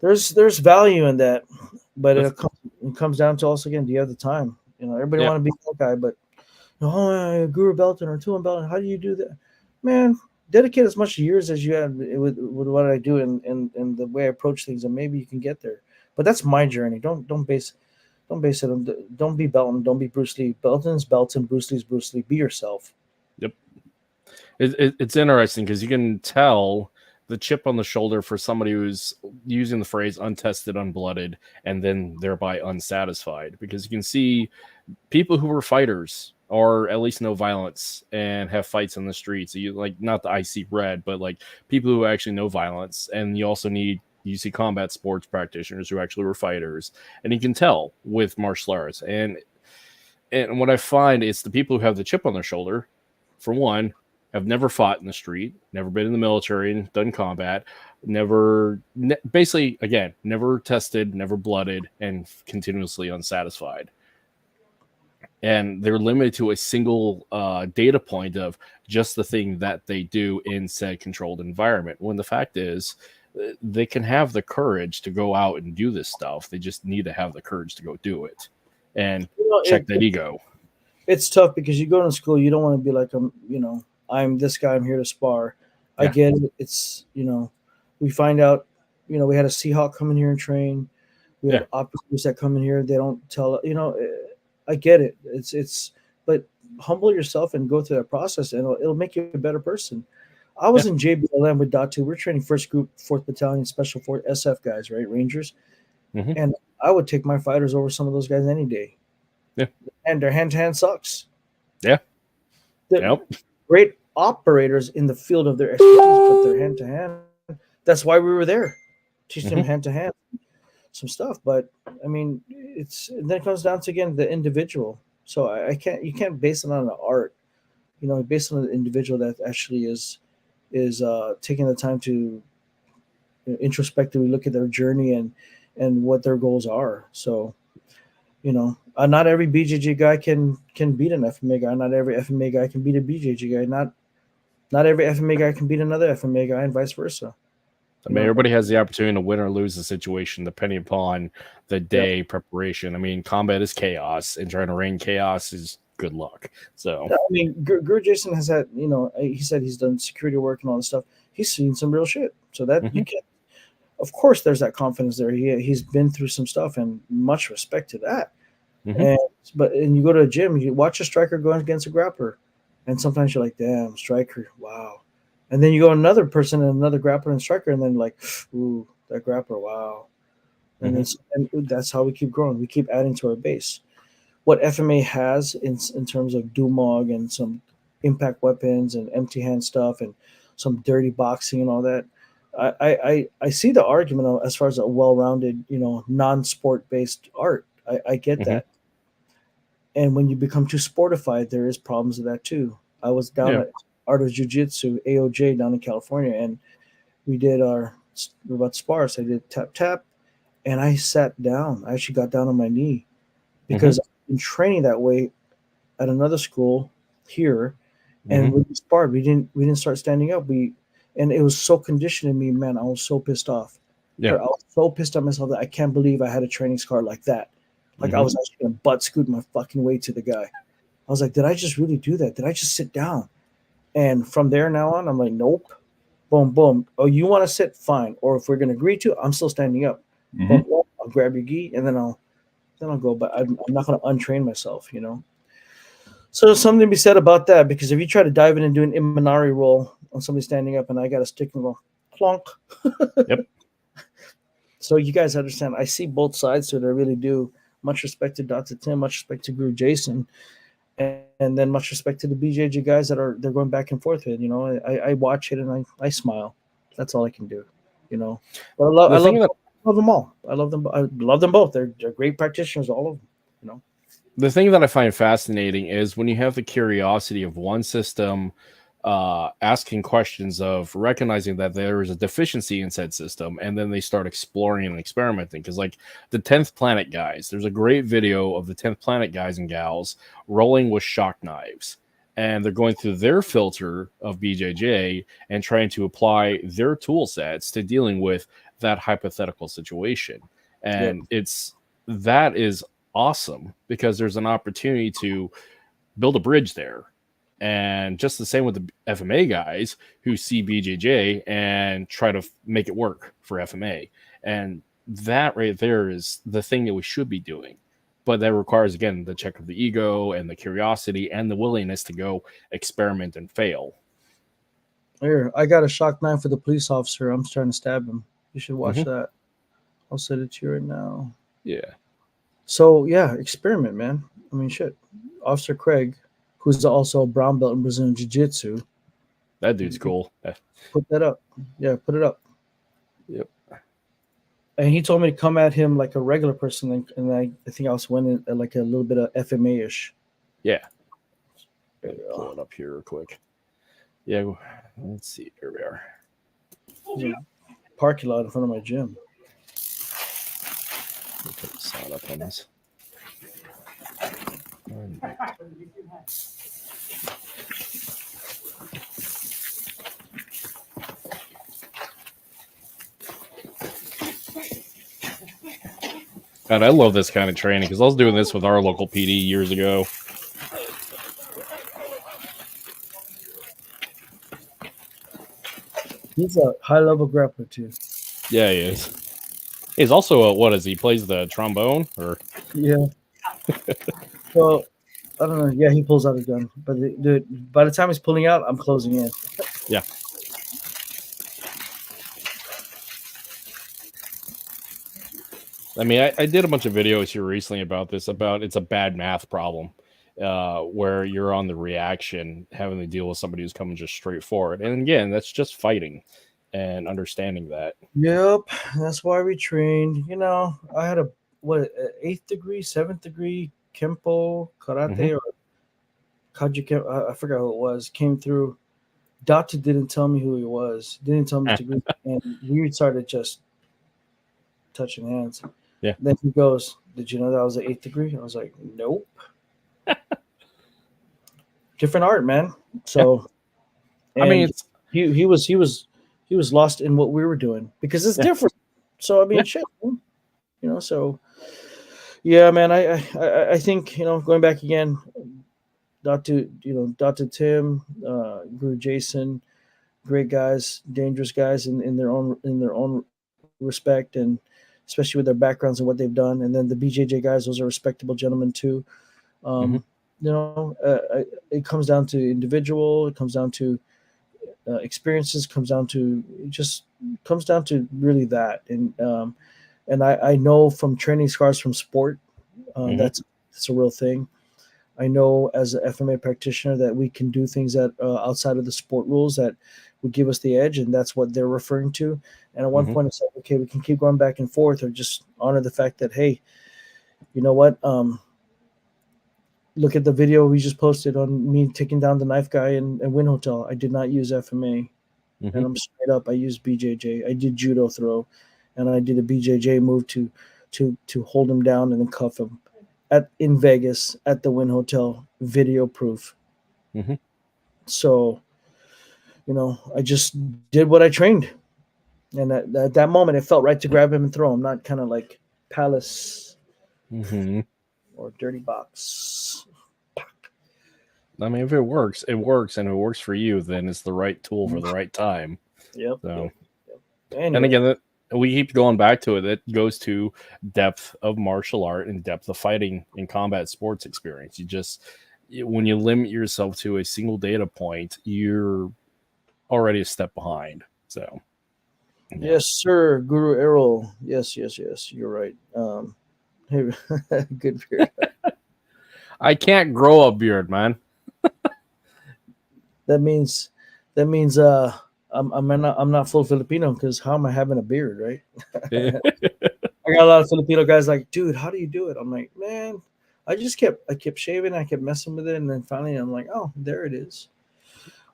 S2: there's value in that, but it comes down to also again, do you have the time? Everybody want to be that guy, but Guro Belton or TUHON Belton, how do you do that? Man, dedicate as much years as you have with what I do and the way I approach things, and maybe you can get there. But that's my journey. Don't base it on. Don't be Belton. Don't be Bruce Lee. Belton's Belton. Bruce Lee's Bruce Lee. Be yourself.
S1: Yep. It's interesting because you can tell the chip on the shoulder for somebody who's using the phrase untested, unblooded, and then thereby unsatisfied, because you can see people who were fighters or at least know violence and have fights in the streets. You like not the IC red, but like people who actually know violence. And you also you see combat sports practitioners who actually were fighters, and you can tell with martial arts. And what I find is the people who have the chip on their shoulder, for one, have never fought in the street, never been in the military and done combat, basically, again, never tested, never blooded, and continuously unsatisfied. And they're limited to a single data point of just the thing that they do in said controlled environment. When the fact is, they can have the courage to go out and do this stuff. They just need to have the courage to go do it and check that ego.
S2: It's tough because you go to school, you don't want to be like, I'm this guy, I'm here to spar. I get it. It's, we find out, we had a Seahawk come in here and train. We have operators that come in here. They don't tell, I get it. But humble yourself and go through that process, and it'll make you a better person. I was in JBLM with Datu. We're training 1st Group, 4th Battalion, Special Force, SF guys, right? Rangers.
S1: Mm-hmm.
S2: And I would take my fighters over some of those guys any day.
S1: Yeah.
S2: And their hand-to-hand sucks.
S1: Yeah.
S2: They're
S1: Yep.
S2: great operators in the field of their expertise, but their hand-to-hand. That's why we were there, teaching them hand-to-hand some stuff. But I mean, then it comes down to again the individual. So you can't base it on the art. You know, based on the individual that actually is taking the time to introspectively look at their journey and what their goals are. So, you know, not every BJJ guy can beat an FMA guy. Not every FMA guy can beat a BJJ guy. Not every FMA guy can beat another FMA guy, and vice versa.
S1: I mean, everybody has the opportunity to win or lose the situation depending upon the day preparation. I mean, combat is chaos, and trying to reign chaos is good luck. So,
S2: I mean, Guru Jason has had, you know, he said he's done security work and all this stuff. He's seen some real shit. So that you can't. Of course, there's that confidence there. He's been through some stuff, and much respect to that. And you go to a gym, you watch a striker go against a grappler, and sometimes you're like, damn, striker, wow. And then you go another person and another grappler and striker, and then like, ooh, that grappler, wow. And that's how we keep growing. We keep adding to our base. What FMA has in terms of Dumog and some impact weapons and empty hand stuff and some dirty boxing and all that, I see the argument as far as a well-rounded, you know, non-sport based art. I get that. And when you become too sportified, there is problems with that too. I was down at Art of Jiu-Jitsu, AOJ, down in California, and we were about to spar. So I did tap, and I sat down. I actually got down on my knee because I've been training that way at another school here, and when we sparred, we didn't start standing up. And it was so conditioned in me, man. I was so pissed off. Yeah, I was so pissed at myself that I can't believe I had a training scar like that. Like I was actually gonna butt scoot my fucking way to the guy. I was like, did I just really do that? Did I just sit down? And from there now on, I'm like, nope. Boom, boom. Oh, you want to sit? Fine. Or if we're gonna agree to, I'm still standing up. Boom, boom. I'll grab your gi and then I'll go. But I'm not gonna untrain myself, you know. So there's something to be said about that, because if you try to dive in and do an Imanari roll on somebody standing up and I got to stick and go clonk. So you guys understand, I see both sides to it. I really do. Much respect to Dr. Tim, much respect to Guru Jason, and then much respect to the BJJ guys they're going back and forth with. You know, I watch it and I smile. That's all I can do. You know, but I love them all. I love them. I love them both. They're great practitioners, all of them. You know,
S1: the thing that I find fascinating is when you have the curiosity of one system asking questions of recognizing that there is a deficiency in said system, and then they start exploring and experimenting. Because like the 10th Planet guys, there's a great video of the 10th Planet guys and gals rolling with shock knives, and they're going through their filter of BJJ and trying to apply their tool sets to dealing with that hypothetical situation. And that is awesome, because there's an opportunity to build a bridge there. And just the same with the FMA guys who see BJJ and try to make it work for FMA. And that right there is the thing that we should be doing. But that requires, again, the check of the ego and the curiosity and the willingness to go experiment and fail.
S2: Here, I got a shock knife for the police officer. I'm trying to stab him. You should watch that. I'll send it to you right now.
S1: Yeah.
S2: So, yeah, experiment, man. I mean, shit. Officer Craig, who's also a brown belt in Brazilian Jiu-Jitsu.
S1: That dude's cool.
S2: Put that up. Yeah, put it up.
S1: Yep.
S2: And he told me to come at him like a regular person, and I think I was winning like a little bit of FMA-ish.
S1: Yeah. Pull it up here real quick. Yeah, let's see. Here we are.
S2: There's a parking lot in front of my gym.
S1: Let me put the sound up on this. God, I love this kind of training, because I was doing this with our local PD years ago.
S2: He's a high-level grappler too.
S1: Yeah, he is. He's also he plays the trombone, or
S2: yeah. Well, I don't know. Yeah, he pulls out a gun, but by the time he's pulling out, I'm closing in.
S1: Yeah. I mean, I did a bunch of videos here recently about this, about it's a bad math problem where you're on the reaction, having to deal with somebody who's coming just straight forward. And again, that's just fighting and understanding that.
S2: Yep, that's why we trained. You know, I had a 8th degree, 7th degree Kempo karate or Kaji. I forgot who it was. Came through. Doctor didn't tell me who he was. Didn't tell me his degree, and we started just touching hands.
S1: Yeah.
S2: Then he goes, "Did you know that was an 8th degree?" I was like, "Nope." Different art, man. So,
S1: I mean, it's,
S2: he was lost in what we were doing because it's different. So I mean, shit, you know. So yeah, man. I think, you know, going back again, Dr. Tim, Guru Jason, great guys, dangerous guys in their own respect, and especially with their backgrounds and what they've done. And then the BJJ guys, those are respectable gentlemen too. You know, it comes down to individual. It comes down to experiences. Comes down to really that. And I know from training scars from sport, that's a real thing. I know as an FMA practitioner that we can do things that outside of the sport rules that would give us the edge, and that's what they're referring to. And at one point, it's like, okay, we can keep going back and forth, or just honor the fact that, hey, you know what? Look at the video we just posted on me taking down the knife guy in Wynn Hotel. I did not use FMA, and I'm straight up. I used BJJ. I did judo throw, and I did a BJJ move to hold him down and then cuff him in Vegas at the Wynn Hotel. Video proof. So, you know, I just did what I trained, and at that moment, it felt right to grab him and throw him, not kind of like Palace. Or dirty box.
S1: I mean, if it works, it works, and if it works for you, then it's the right tool for the right time.
S2: Yep.
S1: So,
S2: Anyway.
S1: and again, we keep going back to it. It goes to depth of martial art and depth of fighting in combat sports experience. When you limit yourself to a single data point, you're already a step behind. So,
S2: yes, sir, Guru Errol. Yes, you're right. Good beard.
S1: I can't grow a beard, man.
S2: That means I'm not full Filipino, because how am I having a beard, right? I got a lot of Filipino guys like, dude, how do you do it? I'm like, man, I kept shaving, I kept messing with it, and then finally I'm like, oh, there it is.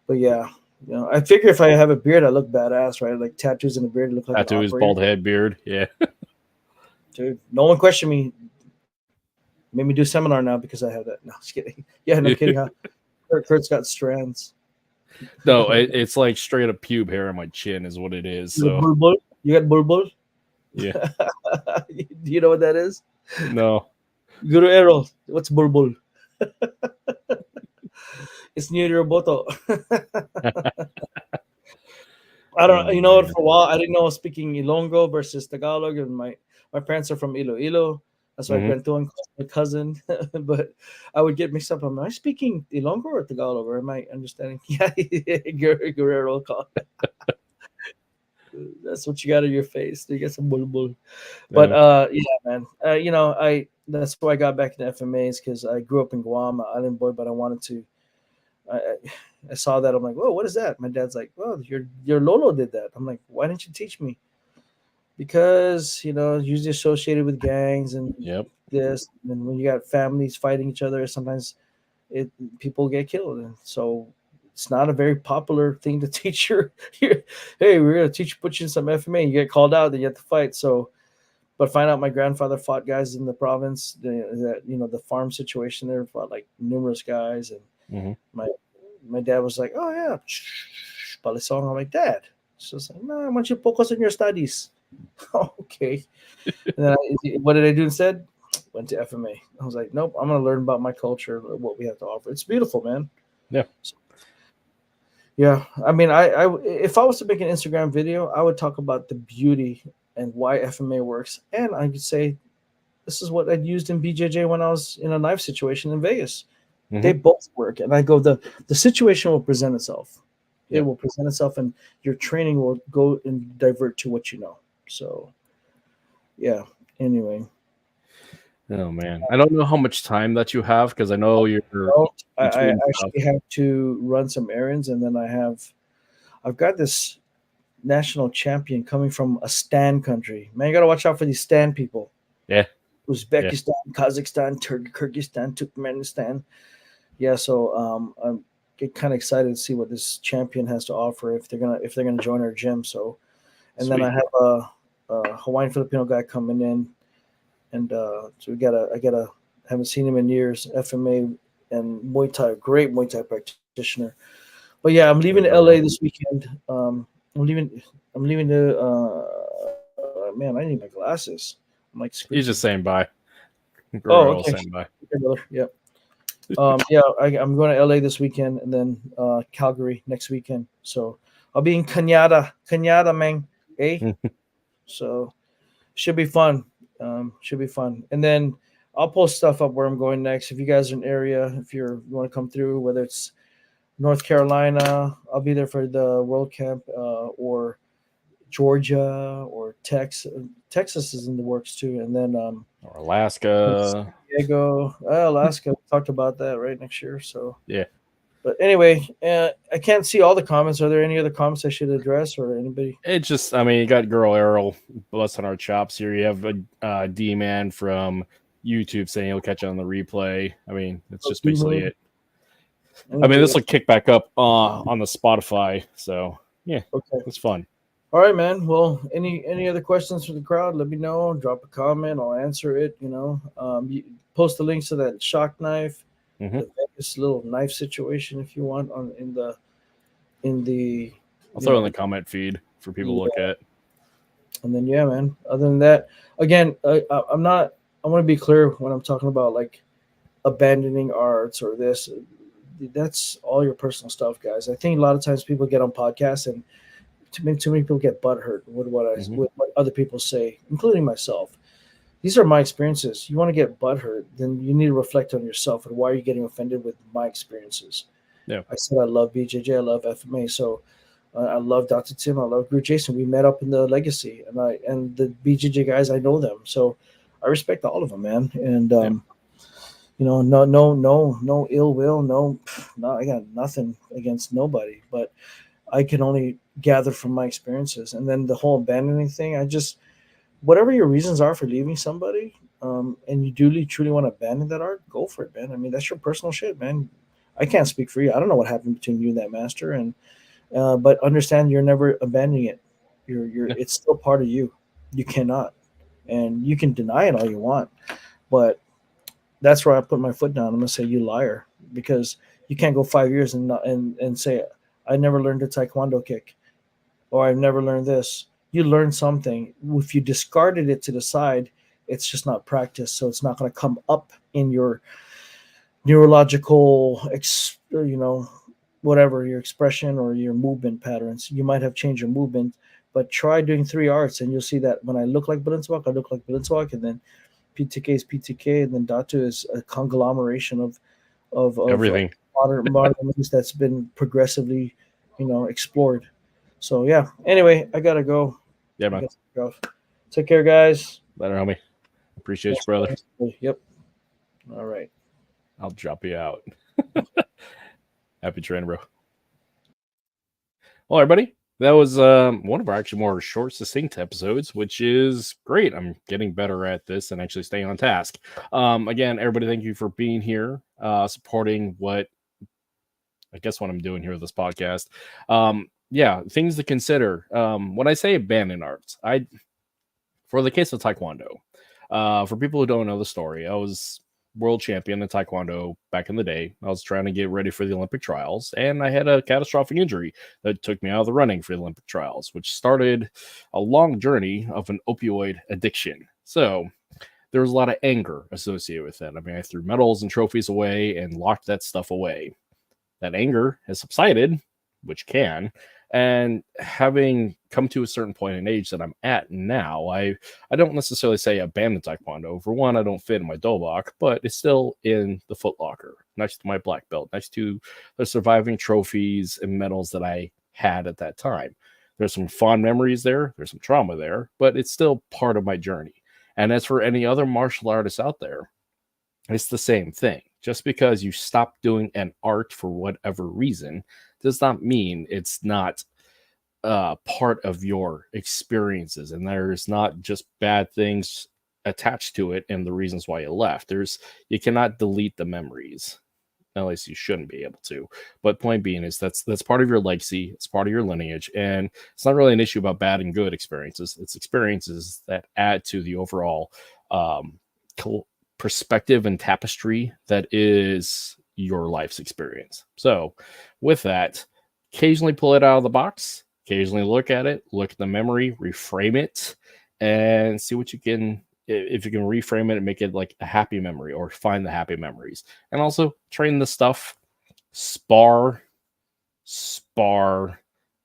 S2: But yeah, you know, I figure if I have a beard, I look badass, right? Like tattoos and a beard, look like
S1: tattoos, bald head, beard, yeah.
S2: Dude, no one questioned me. Made me do seminar now because I have that. No, just kidding. Yeah, no kidding. Huh? Kurt's got strands.
S1: No, it's like straight up pube hair on my chin is what it is. So
S2: you got bulbul?
S1: Yeah.
S2: Do you know what that is?
S1: No.
S2: Guru Errol, what's bulbul? It's near your boto. I don't know. You know what? For a while, I didn't know I was speaking Ilonggo versus Tagalog, and my parents are from Iloilo. That's why GurTuhoKruoach calls my cousin. But I would get mixed up. Am I speaking Ilonggo or Tagalog? Or am I understanding? Yeah, Guerrero call. That's what you got in your face. You get some bulbul. But yeah, man. You know, that's why I got back into FMAs, because I grew up in Guam, island boy, but I wanted to. I saw that. I'm like, whoa, what is that? My dad's like, well, your Lolo did that. I'm like, why didn't you teach me? Because, you know, usually associated with gangs and this. And when you got families fighting each other, sometimes people get killed. And so it's not a very popular thing to teach your hey, we're going to put you in some FMA. You get called out, then you have to fight. So, but find out my grandfather fought guys in the province, that, you know, the farm situation there, fought like numerous guys. And my dad was like, oh, yeah, palisong. I'm like, Dad. So it's like, no, I want you to focus on your studies. Okay. And then what did I do instead? Went to FMA. I was like, nope, I'm going to learn about my culture, what we have to offer. It's beautiful, man.
S1: Yeah.
S2: So, yeah. I mean, if I was to make an Instagram video, I would talk about the beauty and why FMA works. And I could say, this is what I'd used in BJJ when I was in a knife situation in Vegas. They both work. And I go, the situation will present itself. It will present itself, and your training will go and divert to what you know. So, yeah. anyway.
S1: Oh man, I don't know how much time that you have because I know you're.
S2: I
S1: between
S2: actually have to run some errands, and then I've got this national champion coming from a Stan country. Man, you gotta watch out for these Stan people.
S1: Yeah.
S2: Uzbekistan, Kazakhstan, Kyrgyzstan, Turkmenistan. Yeah, so I'm get kind of excited to see what this champion has to offer if they're gonna join our gym. So, and
S1: Sweet.
S2: then I have a Hawaiian Filipino guy coming in, and so I haven't seen him in years. FMA and Muay Thai, great Muay Thai practitioner. But yeah, I'm leaving LA this weekend. I'm leaving to man, I need my glasses. I'm like
S1: He's just saying bye.
S2: Oh, okay.
S1: Saying bye.
S2: Yep. Yeah, I'm going to LA this weekend and then Calgary next weekend. So I'll be in Canada, man. Eh? So should be fun. Should be fun. And then I'll post stuff up where I'm going next. If you guys are in the area, if you want to come through, whether it's North Carolina, I'll be there for the World Camp, or Georgia or Texas. Texas is in the works too. And then
S1: or Alaska.
S2: Diego, Alaska. We talked about that right next year. So
S1: yeah.
S2: But anyway, I can't see all the comments. Are there any other comments I should address or anybody?
S1: It just, I mean, you got Girl Errol busting our chops here. You have a D-Man from YouTube saying he'll catch it on the replay. I mean, it's just basically it. I mean, this will kick back up on the Spotify. So, yeah,
S2: okay,
S1: it's fun.
S2: All right, man. Well, any other questions from the crowd? Let me know. Drop a comment. I'll answer it. You post the links to that shock knife, the Vegas little knife situation if you want in the.
S1: I'll throw it in the comment feed for people to look at.
S2: And then yeah, man. Other than that, again, I'm not. I want to be clear when I'm talking about like abandoning arts or this. That's all your personal stuff, guys. I think a lot of times people get on podcasts and too many people get butthurt with what other people say, including myself. These are my experiences. You want to get butthurt, then you need to reflect on yourself and why are you getting offended with my experiences.
S1: Yeah,
S2: I said I love BJJ, I love FMA, so I love Dr. Tim, I love Guru Jason. We met up in the Legacy, and the BJJ guys, I know them, so I respect all of them, man. And no ill will, I got nothing against nobody, but I can only gather from my experiences. And then the whole abandoning thing, whatever your reasons are for leaving somebody, and you truly want to abandon that art, go for it, man. I mean, that's your personal shit, man. I can't speak for you. I don't know what happened between you and that master, and but understand you're never abandoning it. It's still part of you. You cannot, and you can deny it all you want, but that's where I put my foot down. I'm gonna say you liar, because you can't go 5 years and say I never learned a taekwondo kick, or I've never learned this. You learned something. If you discarded it to the side, it's just not practice. So it's not going to come up in your neurological, whatever, your expression or your movement patterns. You might have changed your movement, but try doing 3 arts and you'll see that when I look like BALINTAWAK, I look like BALINTAWAK, and then PTK is PTK, and then Datu is a conglomeration of
S1: everything.
S2: Modern moves that's been progressively, explored. So yeah. Anyway, I gotta go.
S1: Yeah, man.
S2: Go. Take care, guys.
S1: Later, homie. Appreciate you, brother.
S2: Yep. All right.
S1: I'll drop you out. Happy training, bro. Well, everybody, that was one of our actually more short, succinct episodes, which is great. I'm getting better at this and actually staying on task. Again, everybody, thank you for being here, supporting what I'm doing here with this podcast. Yeah, things to consider. When I say abandoned arts, for the case of Taekwondo, for people who don't know the story, I was world champion in Taekwondo back in the day. I was trying to get ready for the Olympic trials, and I had a catastrophic injury that took me out of the running for the Olympic trials, which started a long journey of an opioid addiction. So there was a lot of anger associated with it. I mean, I threw medals and trophies away and locked that stuff away. That anger has subsided, which can, and having come to a certain point in age that I'm at now, I don't necessarily say abandon Taekwondo. For one, I don't fit in my dobok, but it's still in the footlocker next to my black belt, next to the surviving trophies and medals that I had at that time. There's some fond memories there, there's some trauma there, but it's still part of my journey. And as for any other martial artists out there, it's the same thing. Just because you stop doing an art for whatever reason does not mean it's not part of your experiences, and there's not just bad things attached to it and the reasons why you left. You cannot delete the memories. At least you shouldn't be able to. But point being is that's part of your legacy. It's part of your lineage, and it's not really an issue about bad and good experiences. It's experiences that add to the overall perspective and tapestry that is your life's experience. So with that, occasionally pull it out of the box, occasionally look at it, look at the memory, reframe it, and see what you can, if you can reframe it and make it like a happy memory, or find the happy memories. And also train the stuff, spar,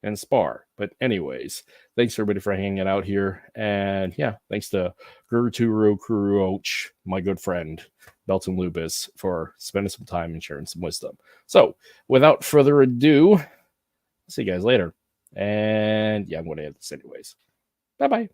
S1: and spar. But anyways, thanks everybody for hanging out here. And yeah, thanks to GurTuhoKruoach, my good friend, Belton Lubas, for spending some time and sharing some wisdom. So without further ado, see you guys later. And yeah, I'm going to end this anyways. Bye-bye.